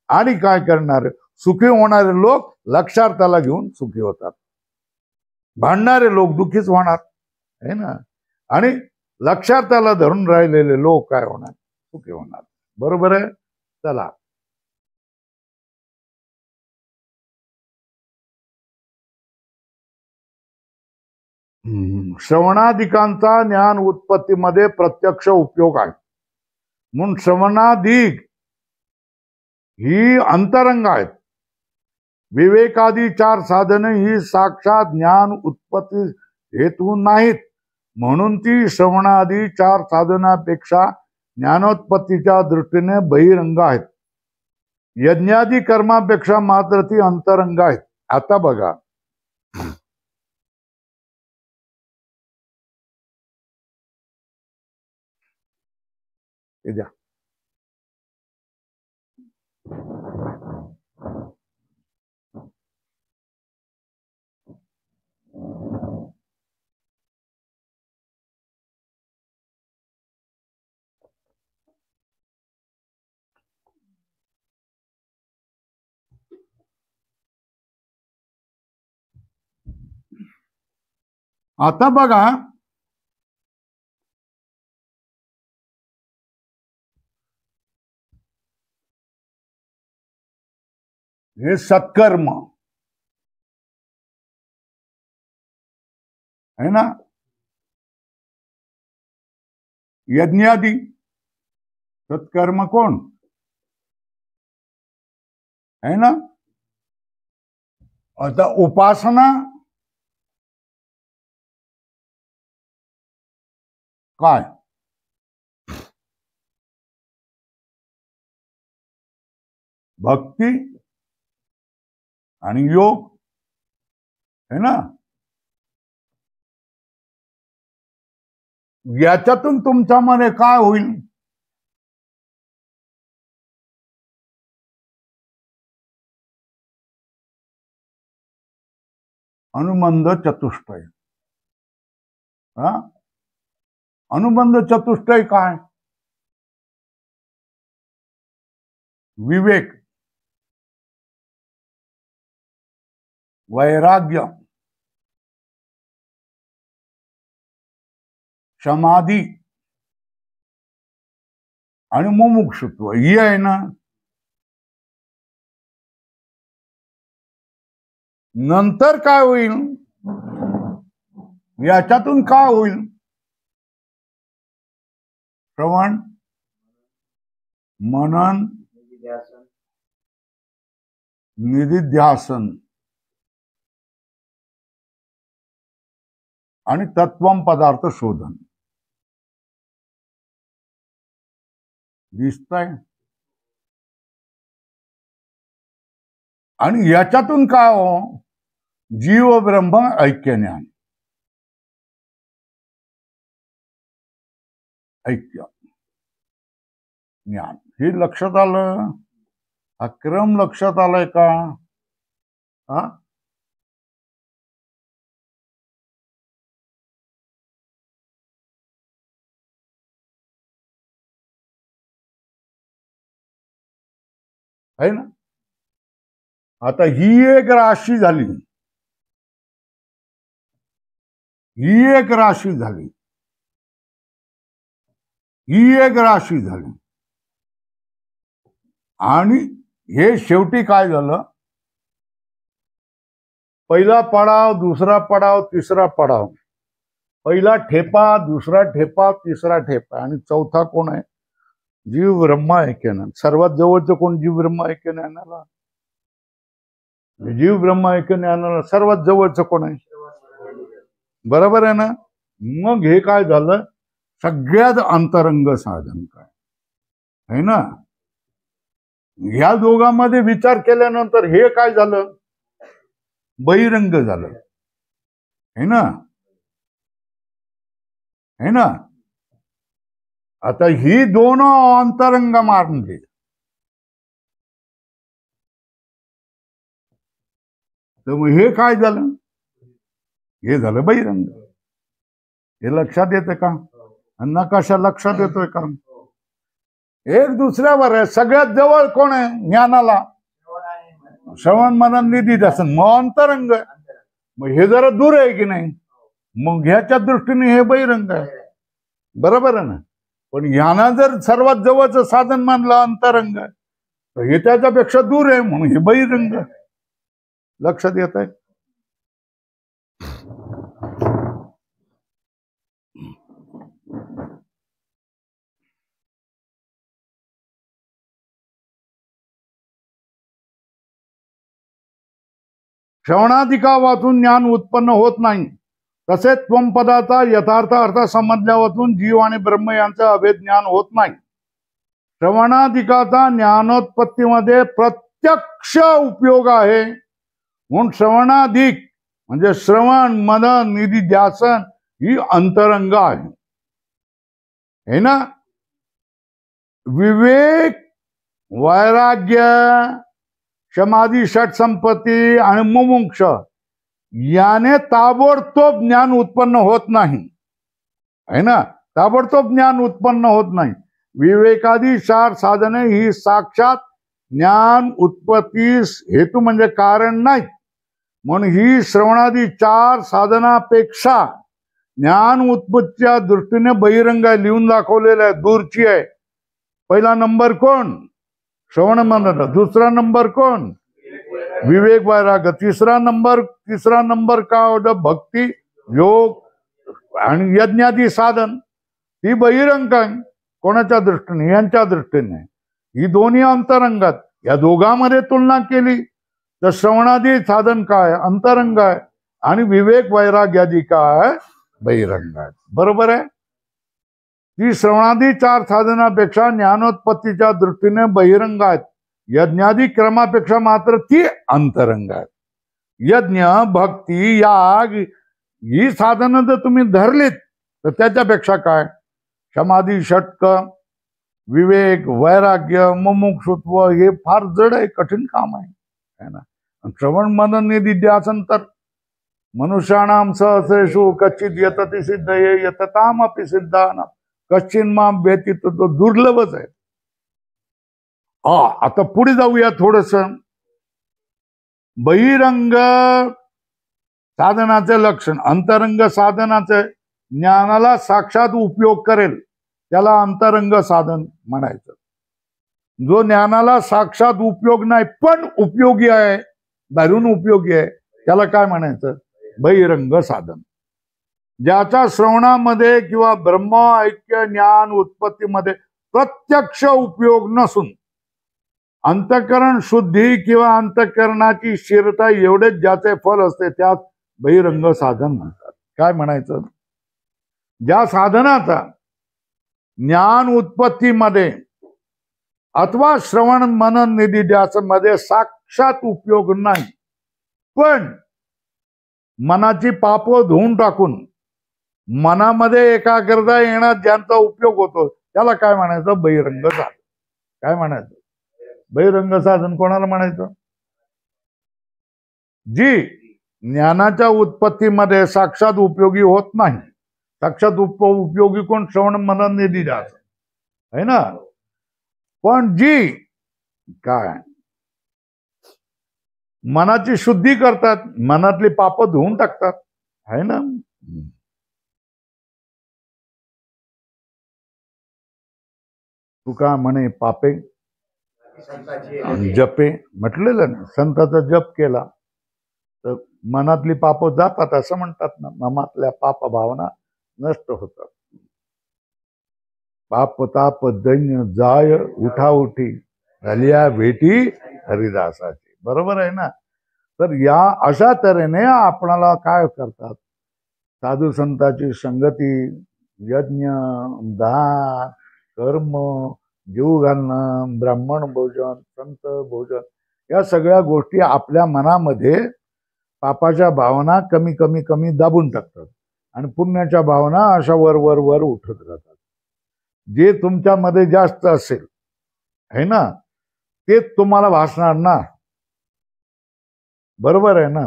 Speaker 1: आणि काय करणारे सुखी होणारे लोक लक्षार्थाला घेऊन सुखी होतात. भांडणारे लोक दुःखीच होणार, है ना. आणि लक्षार्थाला धरून राहिलेले लोक काय होणार? सुखी होणार. बरोबर आहे. चला, श्रवणाधिकांचा ज्ञान उत्पत्तीमध्ये प्रत्यक्ष उपयोग आहे. म्हणून श्रवणाधिक ही अंतरंग आहेत. विवेकादी 4 साधने ही साक्षात ज्ञान उत्पत्ती हेतू नाहीत, म्हणून ती श्रवणादी 4 साधनापेक्षा ज्ञानोत्पत्तीच्या दृष्टीने बहिरंग आहेत. यज्ञादी कर्मापेक्षा मात्र ती अंतरंग आहेत. आता बघा, द्या. आता बघा, हे सत्कर्म है ना. यज्ञादी सत्कर्म कोण? है ना. आता उपासना काय? भक्ती आणि योग. है ना? याच्यातून तुमच्यामध्ये काय होईल? अनुबंध चतुष्टय. हा, अनुबंध चतुष्टय काय? विवेक, वैराग्य, समाधी आणि मुमुक्षुत्व ही आहे ना. नंतर काय होईल? याच्यातून काय होईल? श्रवण, मनन, निधिध्यासन आणि तत्वम पदार्थ शोधन. दिसतंय? आणि याच्यातून काय हो? जीव ब्रह्म ऐक्य ज्ञान. ऐक्य ज्ञान हे लक्षात आलं? हा क्रम लक्षात आलाय का? हा, आहे ना? आता ही एक राशी झाली, ही एक राशी झाली, ही एक राशी झाली. आणि हे शेवटी काय झालं? पहिला पडाव, दुसरा पडाव, तिसरा पडाव. पहिला ठेपा, दुसरा ठेपा, तिसरा ठेपा आणि चौथा कोण आहे? जीव ब्रह्म ऐक्यज्ञान. सर्वात जवळचं कोण? जीव ब्रह्म ऐक्यज्ञानाला. जीव ब्रह्म ऐक्यज्ञानाला सर्वात जवळचं कोण आहे? बरोबर आहे ना? मग हे काय झालं? सगळ्यात अंतरंग साधन काय आहे ना? ह्या दोघांमध्ये विचार केल्यानंतर हे काय झालं? बहिरंग झालं, है ना? है ना? आता ही दोन अंतरंग मारले, तर मग हे काय झालं? हे झालं बहिरंग. हे लक्षात येतं का? नकाशा लक्षात येतोय का? एक दुसऱ्यावर आहे. सगळ्यात जवळ कोण आहे ज्ञानाला? श्रवण, मनन, निधिध्यासन. मग अंतरंग. मग हे जरा दूर आहे की नाही? मग ह्याच्या दृष्टीने हे बहिरंग आहे. बरोबर आहे ना? पण ह्याना जर सर्वात जवळचं साधन मानलं अंतरंग, तर हे त्याच्यापेक्षा दूर आहे म्हणून हे बहिरंग. लक्षात येत आहे? श्रवणाधिका वाचून ज्ञान उत्पन्न होत नाही. तसेच त्वम पदाचा यथार्थ अर्थ समजल्यापासून जीव आणि ब्रह्म यांचं अभेद ज्ञान होत नाही. श्रवणाधिकाचा ज्ञानोत्पत्तीमध्ये प्रत्यक्ष उपयोग आहे. म्हणून श्रवणाधिक म्हणजे श्रवण, मनन, निधिध्यासन ही अंतरंग आहे, है ना? विवेक, वैराग्य, समाधी, षट संपत्ती आणि मुमुक्ष याने ताबडतोब ज्ञान उत्पन्न होत नाही, है ना? ताबडतोब ज्ञान उत्पन्न होत नाही. विवेकादी 4 साधने ही साक्षात ज्ञान उत्पत्तीस हेतू म्हणजे कारण नाही. म्हणून ही श्रवणादी 4 साधनापेक्षा ज्ञान उत्पत्तीच्या दृष्टीने बहिरंग आहे. लिहून दाखवलेलं आहे, दूरची आहे. पहिला नंबर कोण? श्रवण मनन. दुसरा नंबर कोण? विवेक वैराग्य. तिसरा नंबर का होतं? भक्ती, योग आणि यज्ञादी साधन. ही बहिरंग आहे. कोणाच्या दृष्टीने? यांच्या दृष्टीने. ही दोन्ही अंतरंगात. या दोघांमध्ये तुलना केली तर श्रवणादी साधन काय? अंतरंग आहे. आणि विवेक वैराग्यादी काय? बहिरंग आहे. बरोबर आहे? ती श्रवणादी 4 साधनापेक्षा ज्ञानोत्पत्तीच्या दृष्टीने बहिरंग आहेत. यज्ञादी क्रमापेक्षा मात्र ती अंतरंग आहेत. यज्ञ, भक्ती, याग ही साधनं जर तुम्ही धरलीत तर त्याच्यापेक्षा काय समाधी, षटक, विवेक, वैराग्य, मुमुक्षुत्व हे फार जड आहे, कठीण काम आहे ना. श्रवण मनन निधिध्यासन तर मनुष्याणाम सहसेषु कच्चित यतति सिद्धये यतताम अपि सिद्धानाम कच्चिन माम व्यतीत, तो दुर्लभच आहे. आता पुढे जाऊया थोडस. बहिरंग साधनाचे लक्षण. अंतरंग साधनाचे ज्ञानाला साक्षात उपयोग करेल त्याला अंतरंग साधन म्हणायचं. जो ज्ञानाला साक्षात उपयोग नाही पण उपयोगी आहे, बाहेरून उपयोगी आहे, त्याला काय म्हणायचं? बहिरंग साधन. ज्याचा श्रवणामध्ये किंवा ब्रह्म ऐक्य ज्ञान उत्पत्तीमध्ये प्रत्यक्ष उपयोग नसून अंतःकरण शुद्धी किंवा अंतःकरणाची स्थिरता एवढेच ज्याचे फल असते त्यात बहिरंग साधन म्हणतात. काय म्हणायचं? ज्या साधनाचा ज्ञान उत्पत्तीमध्ये अथवा श्रवण मनन निधिध्यासन मध्ये साक्षात उपयोग नाही पण मनाची पाप धुवून टाकून मनामध्ये एकाग्रता येण्यात ज्यांचा उपयोग होतो त्याला काय म्हणायचं? बहिरंग साधन. काय म्हणायचं? बहिरंग साधन कोणाला म्हणायचं? जी ज्ञानाच्या उत्पत्तीमध्ये साक्षात उपयोगी होत नाही. साक्षात उपयोगी कोण? श्रवण मनन निधिध्यासन आहे ना. पण जी काय मनाची शुद्धी करतात, मनातली पाप धुवून टाकतात आहे ना. तुका म्हणे पापे जपे म्हटलेलं ना. संताचा जप केला तर मनातली पाप जातात असं म्हणतात ना. मनातल्या पाप भावना नष्ट होतात. पाप ताप दैन्य जाय उठाउठी झालिया भेटी हरिदासाची. बरोबर आहे ना. तर या अशा तऱ्हेने आपणाला काय करतात? साधू संताची संगती, यज्ञ, दान, कर्म, जीव घालणं, ब्राह्मण भोजन, संत भोजन या सगळ्या गोष्टी आपल्या मनामध्ये पापाच्या भावना कमी कमी कमी दाबून टाकतात आणि पुण्याच्या भावना अशा वर वर वर उठत राहतात. जे तुमच्यामध्ये जास्त असेल है ना ते तुम्हाला भासणार ना. बरोबर आहे ना.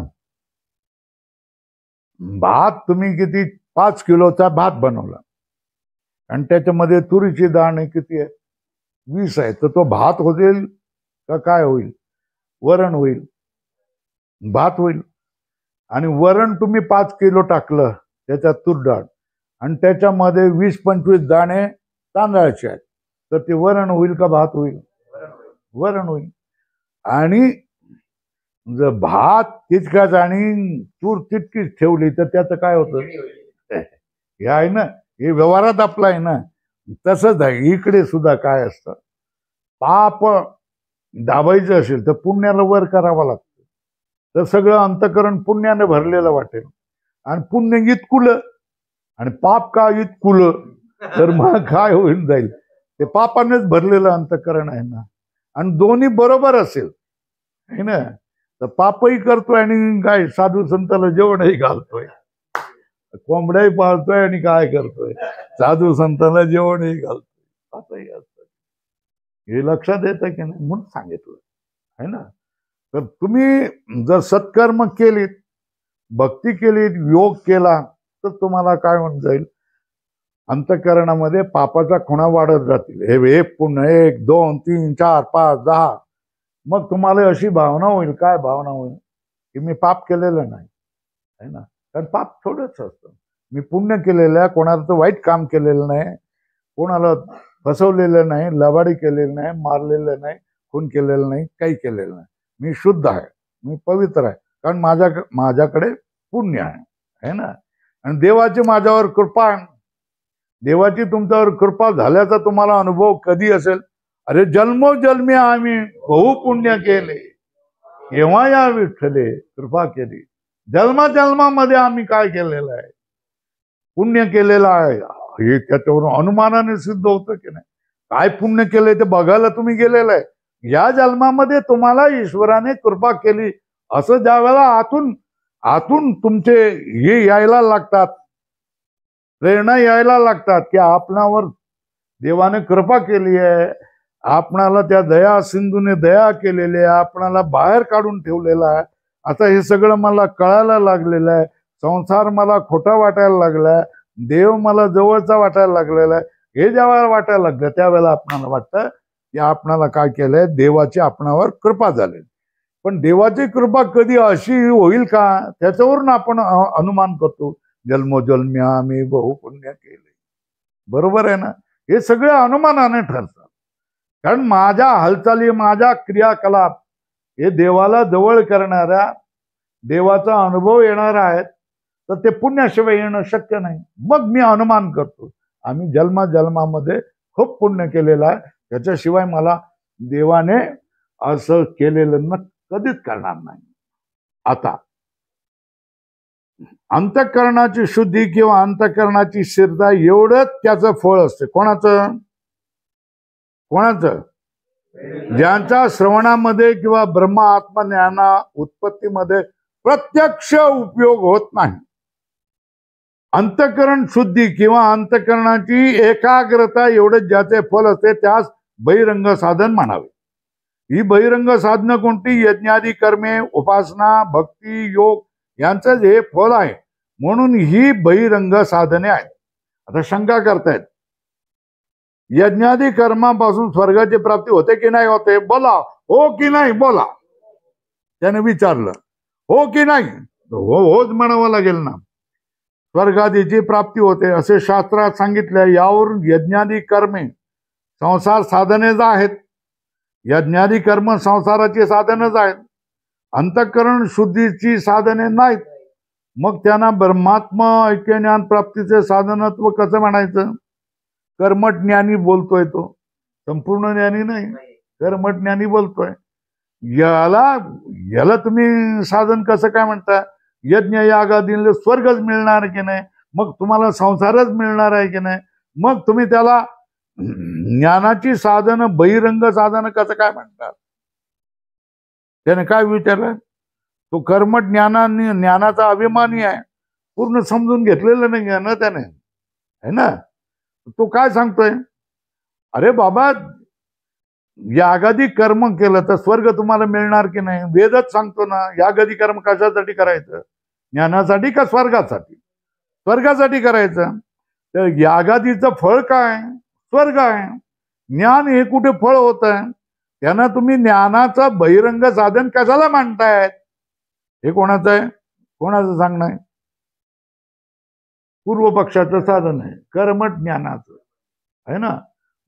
Speaker 1: भात तुम्ही किती 5 किलोचा भात बनवला आणि त्याच्यामध्ये तुरीची दाणे किती आहे? 20 आहे. तर तो भात होईल का काय होईल? वरण होईल. भात होईल. आणि वरण तुम्ही 5 किलो टाकलं त्याच्यात तूर डाळ आणि त्याच्यामध्ये 20-25 दाणे तांदळाचे आहेत तर ते वरण होईल का भात होईल? वरण होईल. आणि जर भात तितकाच आणि तूर तितकीच ठेवली तर त्याचं काय होतं? हे आहे ना, हे व्यवहारात आपला आहे ना. तसंच आहे इकडे सुद्धा. काय असतं? पाप दाबायचं असेल तर पुण्याला वर करावं लागतं. तर सगळं अंतःकरण पुण्याने भरलेलं वाटेल आणि पुण्य इतकुलं आणि पाप का इतकुलं तर मग काय होऊन जाईल? ते पापानेच भरलेलं अंतःकरण आहे ना. आणि दोन्ही बरोबर असेल है ना तर पापही करतोय आणि काय साधू संताला जेवणही घालतोय, कोंबड्याही पाळतोय आणि काय करतोय साधू संताला जेवणही घालतोय. असंही असतं. हे लक्षात येतं की नाही म्हणून सांगितलं है ना. तर तुम्ही जर सत्कर्म केलीत, भक्ती केलीत, योग केला तर तुम्हाला काय होऊन जाईल? अंतःकरणामध्ये पापाच्या खुणा वाढत जातील. हे पुन्हा 1 2 3 4 5 10 मग तुम्हाला अशी भावना होईल. काय भावना होईल? की मी पाप केलेलं नाही है ना. कारण पाप थोडंच असतं. मी पुण्य केलेलं आहे, कोणाला तर वाईट काम केलेलं नाही, कोणाला फसवलेलं नाही, लबाडी केलेलं नाही, मारलेलं नाही, खून केलेलं नाही, काही केलेलं नाही. मी शुद्ध आहे, मी पवित्र आहे कारण माझ्याकडे पुण्य आहे ना. आणि देवाची माझ्यावर कृपा आहे. देवाची तुमच्यावर कृपा झाल्याचा तुम्हाला अनुभव कधी असेल? अरे जन्मोजन्मी आम्ही बहुपुण्य केले केव्हा या विठ्ठले कृपा केली. जन्माजन्मामध्ये आम्ही काय केलेलं आहे? पुण्य केलेलं आहे. हे त्याच्यावरून अनुमानाने सिद्ध होतं की नाही. काय पुण्य केलंय ते बघायला तुम्ही गेलेलं आहे. या जन्मामध्ये तुम्हाला ईश्वराने कृपा केली असं ज्या वेळेला आतून आतून तुमचे हे यायला लागतात, प्रेरणा यायला लागतात की आपणावर देवाने कृपा केली आहे, आपणाला त्या दया सिंधूने दया केलेली आहे, आपणाला बाहेर काढून ठेवलेला आहे, आता हे सगळं मला कळायला लागलेलं आहे, संसार मला खोटा वाटायला लागलाय, देव मला जवळचा वाटायला लागलेला आहे, हे ज्या वेळेला वाटायला लागलं त्यावेळेला आपणाला वाटतं की आपणाला काय केलंय, देवाची आपणावर कृपा झाली. पण देवाची कृपा कधी अशी होईल का, त्याच्यावरून आपण अनुमान करतो, जन्मोजन्मी आम्ही बहुपुण्य केले. बरोबर आहे ना? हे सगळे अनुमानाने ठरतात. कारण माझ्या हालचाली, माझ्या क्रियाकलाप हे देवाला जवळ करणाऱ्या, देवाचा अनुभव येणार आहेत, तर ते पुण्याशिवाय येणं शक्य नाही. मग मी अनुमान करतो आम्ही जन्मामध्ये खूप पुण्य केलेलं आहे, त्याच्याशिवाय मला देवाने असं केलेलं कधीच करणार नाही. आता अंतःकरणाची शुद्धी किंवा अंतःकरणाची स्थिरता एवढंच त्याचं फळ असते. कोणाचं? ज्यांच्या श्रवणामध्ये किंवा ब्रह्म आत्मज्ञाना उत्पत्तीमध्ये प्रत्यक्ष उपयोग होत नाही. अंतःकरण शुद्धी किंवा अंतःकरणाची एकाग्रता एवढंच ज्याचे फल असते त्यास बहिरंग साधन म्हणावे. ही बहिरंग साधनं कोणती? यज्ञादी कर्मे, उपासना, भक्ती, योग यांचं हे फल आहे, म्हणून ही बहिरंग साधने आहेत. आता शंका करतायत, यज्ञादी कर्मापासून स्वर्गाची प्राप्ती होते की नाही होते? बोला हो की नाही बोला. त्याने विचारलं हो की नाही? हो होच म्हणावं लागेल ना. स्वर्गादीची प्राप्ती होते असे शास्त्रात सांगितले. यावरून यज्ञादी कर्मे संसार साधनेच आहेत. यज्ञादी कर्म संसाराची साधनच आहेत, अंतःकरण शुद्धीची साधने नाहीत. मग त्यांना ब्रह्मात्म ऐक्य ज्ञान प्राप्तीचे साधनत्व कसं म्हणायचं? कर्मठ ज्ञानी बोलतोय तो, संपूर्ण ज्ञानी नाही, कर्मठ ज्ञानी बोलतोय. याला तुम्ही साधन कसं काय म्हणता? यज्ञ यागादींना स्वर्गच मिळणार की नाही, मग तुम्हाला संसारच मिळणार आहे की नाही, मग तुम्ही त्याला ज्ञानाची साधन, बहिरंग साधन कसं काय म्हणतात? त्याने काय विचारलं? तो कर्मठ ज्ञानाचा अभिमानी आहे, पूर्ण समजून घेतलेलं नाही आहे ना त्याने, है ना? तो काय सांगतोय? अरे बाबा, यागादी कर्म केलं तर स्वर्ग तुम्हाला मिळणार की नाही? वेदच सांगतो ना. यागादी कर्म कशासाठी करायचं? ज्ञानासाठी का स्वर्गासाठी? स्वर्गासाठी करायचं. तर यागादीचं फळ काय? स्वर्ग आहे. ज्ञान हे कुठे फळ होत आहे? त्यांना तुम्ही ज्ञानाचं बहिरंग साधन कशाला मानतायत? हे कोणाचं आहे? कोणाचं सांगणं आहे? पूर्व पक्षाचं साधन आहे, कर्मठ ज्ञानाचं, आहे ना.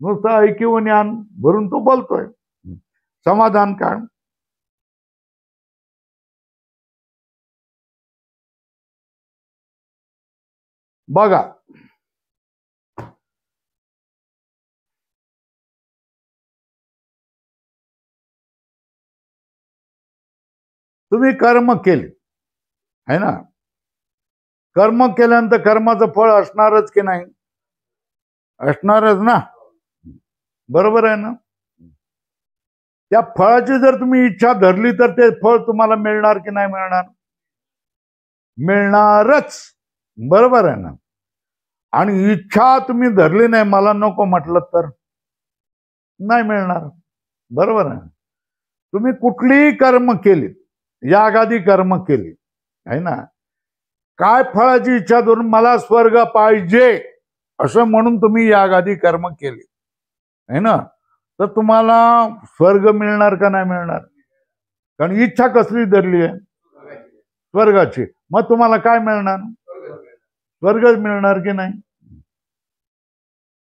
Speaker 1: नुसतं ऐकिव ज्ञान भरून तो बोलतोय. समाधान काय? बघा, तुम्ही कर्म केले, है ना. कर्म केल्यानंतर कर्माचं फळ असणारच की नाही? असणारच ना. बरोबर आहे ना. त्या फळाची जर तुम्ही इच्छा धरली तर ते फळ तुम्हाला मिळणार की नाही मिळणार? मिळणारच. बरोबर आहे ना. आणि इच्छा तुम्ही धरली नाही, मला नको म्हटलं तर नाही मिळणार. बरोबर आहे. तुम्ही कुठलीही कर्म केली, यागादी कर्म केली, आहे ना, काय फळाची इच्छा धरून मला स्वर्ग पाहिजे असं म्हणून तुम्ही यागादी कर्म केली, आहे ना, तर तुम्हाला स्वर्ग मिळणार का नाही मिळणार? कारण इच्छा कसली धरली आहे? स्वर्गाची. मग तुम्हाला काय मिळणार? स्वर्गच मिळणार की नाही?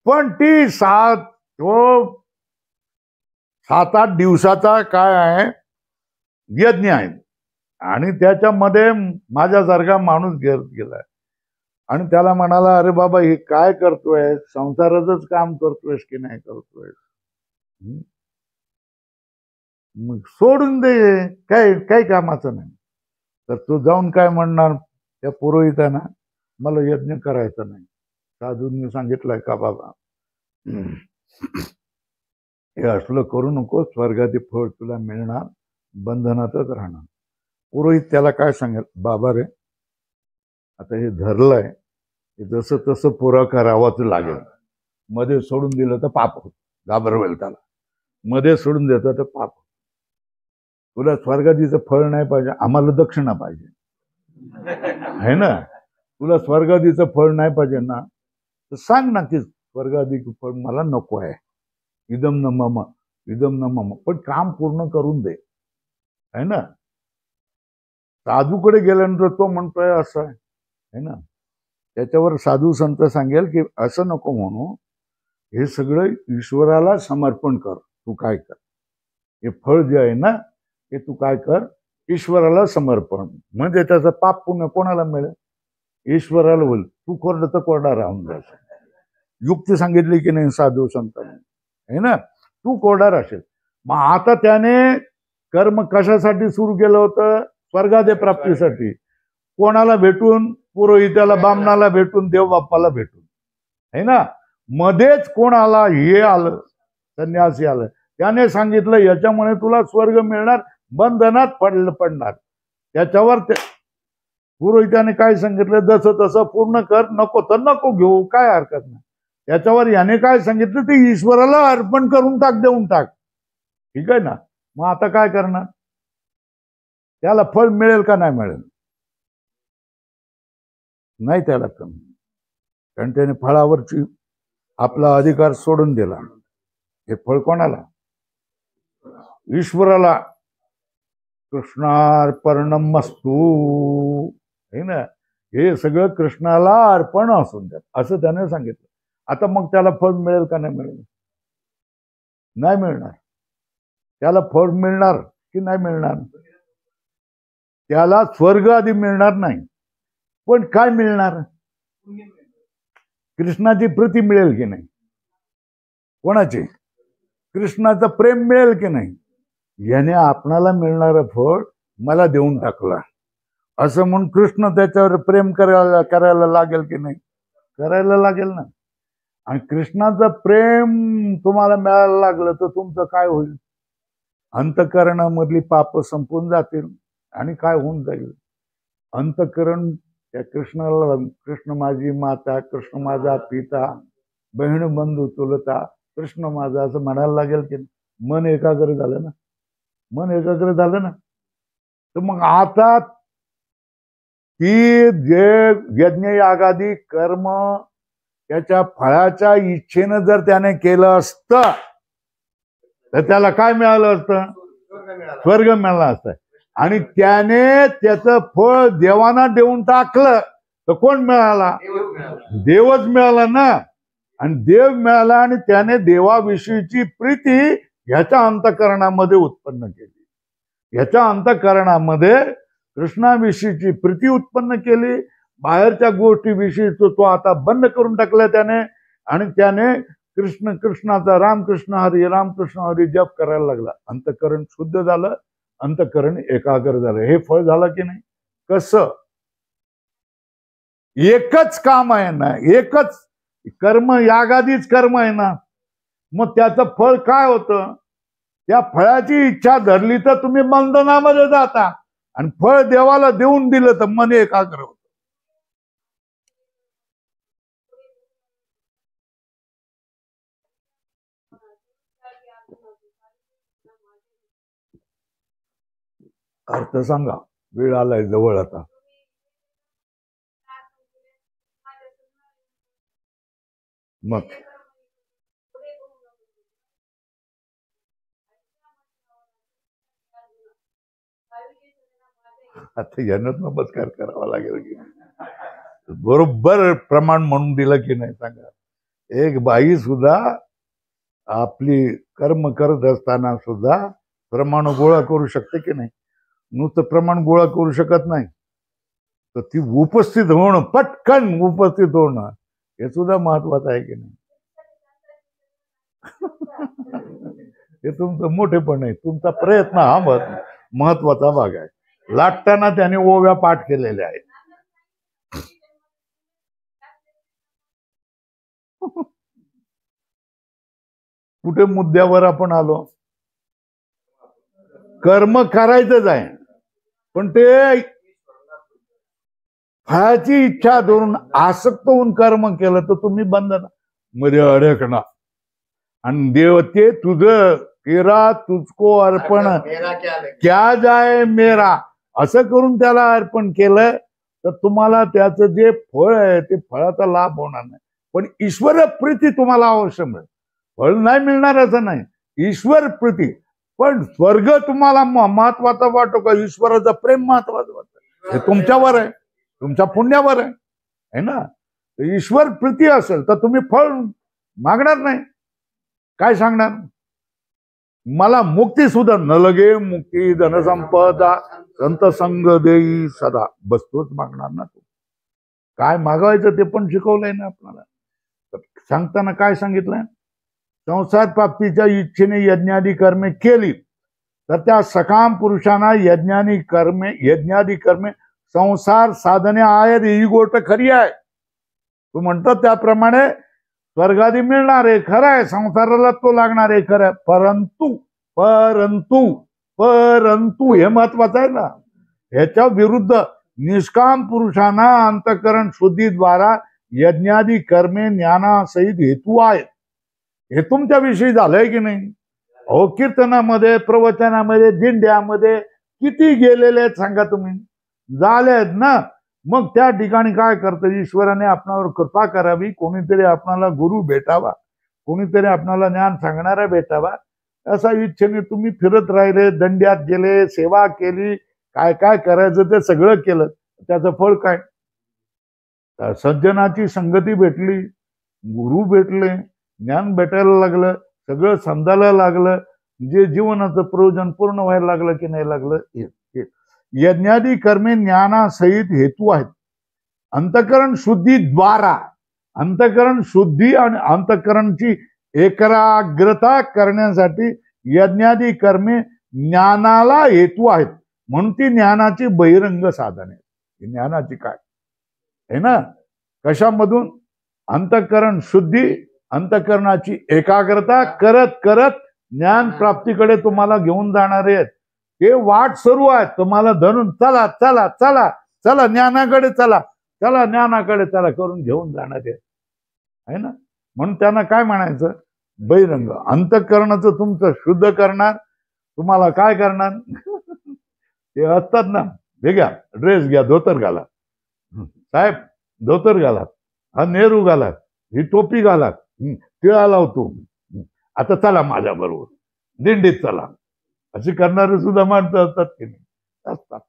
Speaker 1: पण ती 7-8 दिवसाचा काय आहे? यज्ञ आहे. आणि त्याच्यामध्ये माझ्यासारखा माणूस गेलाय आणि त्याला म्हणाला, अरे बाबा हे काय करतोय? संसाराचंच काम करतोयस की नाही करतोय? मग सोडून दे, काही कामाचं नाही. तर तू जाऊन काय म्हणणार त्या पुरोहितांना? मला यज्ञ करायचा नाही. साधूंनी सांगितलंय का बाबा हे असलं करू नको, स्वर्गाचे फळ तुला मिळणार, बंधनातच राहणार. पुरोहित त्याला काय सांगेल, बाबा रे आता हे धरलंय, जसं तसं पुरं करावंच लागेल. मध्ये सोडून दिलं तर पाप होत, घाबरवेल त्याला. मध्ये सोडून देतं तर पाप. तुला स्वर्गादीचं फळ नाही पाहिजे, आम्हाला दक्षिणा पाहिजे आहे ना. तुला स्वर्गादीचं फळ नाही पाहिजे ना, तर सांग ना की स्वर्गादी फळ मला नको आहे, इदम न मम, इदम न मम, पण काम पूर्ण करून दे, है ना. साधूकडे गेल्यानंतर तो म्हणतोय असं आहे ना, त्याच्यावर साधू संत सांगेल की असं नको म्हणू, हे सगळं ईश्वराला समर्पण कर. तू काय कर, हे फळ जे आहे ना हे तू काय कर, ईश्वराला समर्पण. म्हणजे त्याचं पाप पुण्य कोणाला मिळेल, ईश्वराला होईल. तू कोरडं तर कोरडा राहून जायचं. युक्ती सांगितली की नाही साधू संतांनी, है ना. तू कोरडा राहशील. मग आता त्याने कर्म कशासाठी सुरू केलं होतं, स्वर्गादे प्राप्तीसाठी. कोणाला भेटून, पुरोहिताला, बामणाला भेटून, देव बाप्पाला भेटून, है ना. मध्येच कोण आला, हे आलं, संन्यासी आलं. त्याने सांगितलं याच्यामुळे तुला स्वर्ग मिळणार, बंधनात पडणार. त्याच्यावर पुरोहिताने काय सांगितलं, जसं तसं पूर्ण कर, नको तर नको घेऊ, काय हरकत नाही. त्याच्यावर याने काय सांगितलं, ते ईश्वराला अर्पण करून टाक, देऊन टाक. ठीक आहे ना. मग आता काय करणार, त्याला फळ मिळेल का नाही मिळेल, नाही त्याला कमी, कारण त्याने फळावरची आपला अधिकार सोडून दिला. हे फळ कोणाला, ईश्वराला. कृष्णार्पणमस्तु, हे ना, हे सगळं कृष्णाला अर्पण असून द्या, असं त्याने सांगितलं. आता मग त्याला फळ मिळेल का नाही मिळेल, नाही मिळणार. त्याला फळ मिळणार की नाही मिळणार, त्याला स्वर्ग आधी मिळणार नाही, पण काय मिळणार, कृष्णाची प्रीती मिळेल की नाही, कोणाची, कृष्णाचं प्रेम मिळेल की नाही. याने आपणाला मिळणारं फळ मला देऊन टाकला असं म्हणून कृष्ण त्याच्यावर प्रेम करायला लागेल की नाही, करायला लागेल ना. आणि कृष्णाचं प्रेम तुम्हाला मिळायला लागलं तर तुमचं काय होईल, अंतःकरणामधली पाप संपून जातील आणि काय होऊन जाईल, अंतःकरण त्या कृष्णाला, कृष्ण माझी माता, कृष्ण माझा पिता, बहीण बंधू चुलता, कृष्ण माझा असं म्हणायला लागेल की मन एकाग्र झालं ना, मन एकाग्र झालं ना. तर मग आता ती जे यज्ञ यागादी कर्म त्याच्या फळाच्या इच्छेनं जर त्याने केलं असतं तर त्याला काय मिळालं असतं, स्वर्ग मिळाला असतं. आणि त्याने त्याचं फळ देवांना देऊन टाकलं तर कोण मिळाला, देवच मिळाला ना. आणि देव मिळाला आणि त्याने देवाविषयीची प्रीती ह्याच्या अंतःकरणामध्ये उत्पन्न केली, ह्याच्या अंतःकरणामध्ये कृष्णाविषयीची प्रीती उत्पन्न केली. बाहेरच्या गोष्टीविषयी तो आता बंद करून टाकला त्याने. आणि त्याने कृष्ण कृष्णाचा, रामकृष्ण हरी जप करायला लागला. अंतःकरण शुद्ध झालं, अंतःकरण एकाग्र झालं. हे फळ झालं की नाही. कसं, एकच काम आहे ना, एकच कर्म, यागादीच कर्म आहे ना. मग त्याचं फळ काय होतं, त्या फळाची इच्छा धरली तर तुम्ही बंधनामध्ये जाता, आणि फळ देवाला देऊन दिलं तर मन एकाग्र होत. अर्थ सांगा, वेळ आलाय जवळ आता. मग आता यानंच नमस्कार करावा लागेल की बरोबर प्रमाण म्हणून दिलं की नाही सांगा. एक बाई सुद्धा आपली कर्म करत असताना सुद्धा प्रमाण गोळा करू शकते की नाही. नुसतं प्रमाण गोळा करू शकत नाही, तर ती उपस्थित होणं, पटकन उपस्थित होणं, हे सुद्धा महत्वाचं आहे की नाही. हे तुमचं मोठेपण आहे, तुमचा प्रयत्न हा महत्वाचा भाग आहे. लाटताना त्याने ओव्या पाठ केलेल्या आहेत. कुठे मुद्द्यावर आपण आलो, कर्म करायचंच आहे. पण ते फळाची इच्छा धरून आसक्त होऊन कर्म केलं तर तुम्ही बंधन मध्ये अडकणार. आणि देव ते तुझं तेरा तुझको अर्पण क्या जाय मेरा असं करून त्याला अर्पण केलं तर तुम्हाला त्याचं जे फळ आहे ते फळाचा लाभ होणार नाही. पण ईश्वर प्रीती तुम्हाला अवश्य मिळेल. फळ नाही मिळणार असं नाही, ईश्वर प्रीती. पण स्वर्ग तुम्हाला महत्वाचा वाटतो का ईश्वराचं प्रेम महत्वाचं वाटतं? हे तुमच्यावर आहे, तुमच्या पुण्यावर आहे ना. ईश्वर प्रीती असेल तर तुम्ही फळ मागणार नाही. काय सांगणार? मला मुक्ती सुद्धा न लगे मुक्ती धनसंपदा संत संग देई सदा, बसतोच मागणार ना तू. काय मागवायचं ते पण शिकवलंय ना आपल्याला. सांगताना काय सांगितलंय? संसार प्राप्तीच्या इच्छेने यज्ञादी कर्मे केली तर त्या सकाम पुरुषांना यज्ञादी कर्मे संसार साधने आहेत, ही गोष्ट खरी आहे. तू म्हणतो त्याप्रमाणे स्वर्गादी मिळणार आहे, खरं आहे. संसाराला तो लागणार आहे, खरं आहे. परंतु परंतु परंतु हे महत्वाचं आहे ना. ह्याच्या विरुद्ध निष्काम पुरुषांना अंतःकरण शुद्धीद्वारा यज्ञादी कर्मे ज्ञानासहित हेतू आहेत. हे तुमच्या विषयी झालंय की नाही? अहो कीर्तनामध्ये, प्रवचनामध्ये, दिंड्यामध्ये किती गेलेले आहेत सांगा तुम्ही? झाले आहेत ना. मग त्या ठिकाणी काय करतं? ईश्वराने आपणावर कृपा करावी, कोणीतरी आपणाला गुरु भेटावा, कोणीतरी आपणाला ज्ञान सांगणारा भेटावा, असा इच्छेने तुम्ही फिरत राहिले, दंड्यात गेले, सेवा केली, काय काय करायचं ते सगळं केलं. त्याचं फळ काय? सज्जनाची संगती भेटली, गुरु भेटले, ज्ञान भेटायला लागलं, सगळं समजायला लागलं, जे जीवनाचं प्रयोजन पूर्ण व्हायला लागलं की नाही लागलं? यज्ञादी कर्मे ज्ञानासहित हेतू आहेत. अंतःकरण शुद्धीद्वारा, अंतःकरण शुद्धी आणि अंतःकरणची एकाग्रता करण्यासाठी यज्ञादी कर्मे ज्ञानाला हेतू आहेत. म्हणून ती ज्ञानाची बहिरंग साधने. ज्ञानाची काय आहे ना? कशामधून? अंतःकरण शुद्धी, अंतःकरणाची एकाग्रता करत करत ज्ञान प्राप्तीकडे तुम्हाला घेऊन जाणारे आहेत. ते वाट सुरू आहे तुम्हाला धरून, चला चला चला चला ज्ञानाकडे चला, चला ज्ञानाकडे चला करून घेऊन जाणारे आहे ना. म्हणून त्यांना काय म्हणायचं? बहिरंग. अंतःकरणाचं तुमचं शुद्ध करणार, तुम्हाला काय करणार? ते असतात ना, हे घ्या ड्रेस घ्या, धोतर घाला साहेब, धोतर घाला, हा नेहरू घाला, ही टोपी घाला, टिळा लावतो, आता चला माझ्या बरोबर दिंडीत चला, अशी करणारे सुद्धा माणसं असतात की नाही? असतात.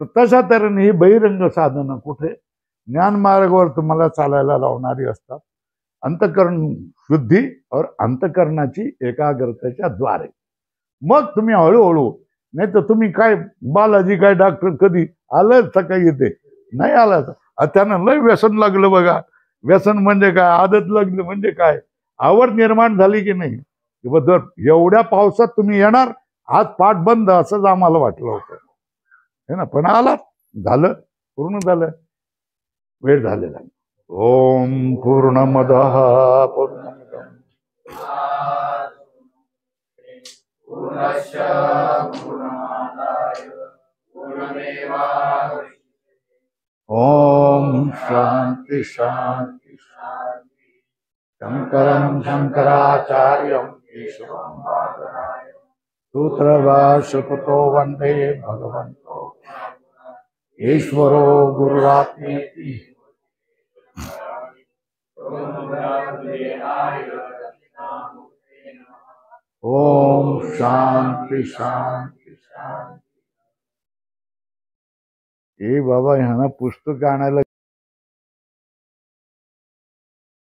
Speaker 1: तर तशा तऱ्हेने ही बहिरंग साधनं कुठे ज्ञान मार्गावर तुम्हाला चालायला लावणारी असतात. अंतःकरण शुद्धी और अंतःकरणाची एकाग्रतेच्या द्वारे. मग तुम्ही हळूहळू, नाही तर तुम्ही काय बालाजी काय डॉक्टर कधी आलं सकाळी येते नाही आला, त्यांना लय व्यसन लागलं बघा. व्यसन म्हणजे काय? आदत लागली म्हणजे काय? आवड निर्माण झाली की नाही? जर एवढ्या पावसात तुम्ही येणार, आज पाठ बंद असंच आम्हाला वाटलं होतं है ना. पण आलात, झालं, पूर्ण झालं, वेळ झालेला. ओम पूर्णमदः पूर्णमिदं पूर्णस्य पूर्णमादाय पूर्णमेवावशिष्यते. ओम शांति शांति शांति. शंकरं शंकराचार्यं केशवं बादरायणं सूत्रभाष्यकृतो वन्दे भगवन्तो ईश्वरो गुरुरात्मेति. ओम शांति शांति शांति. ए बाबा ह्यांना पुस्तक आणायला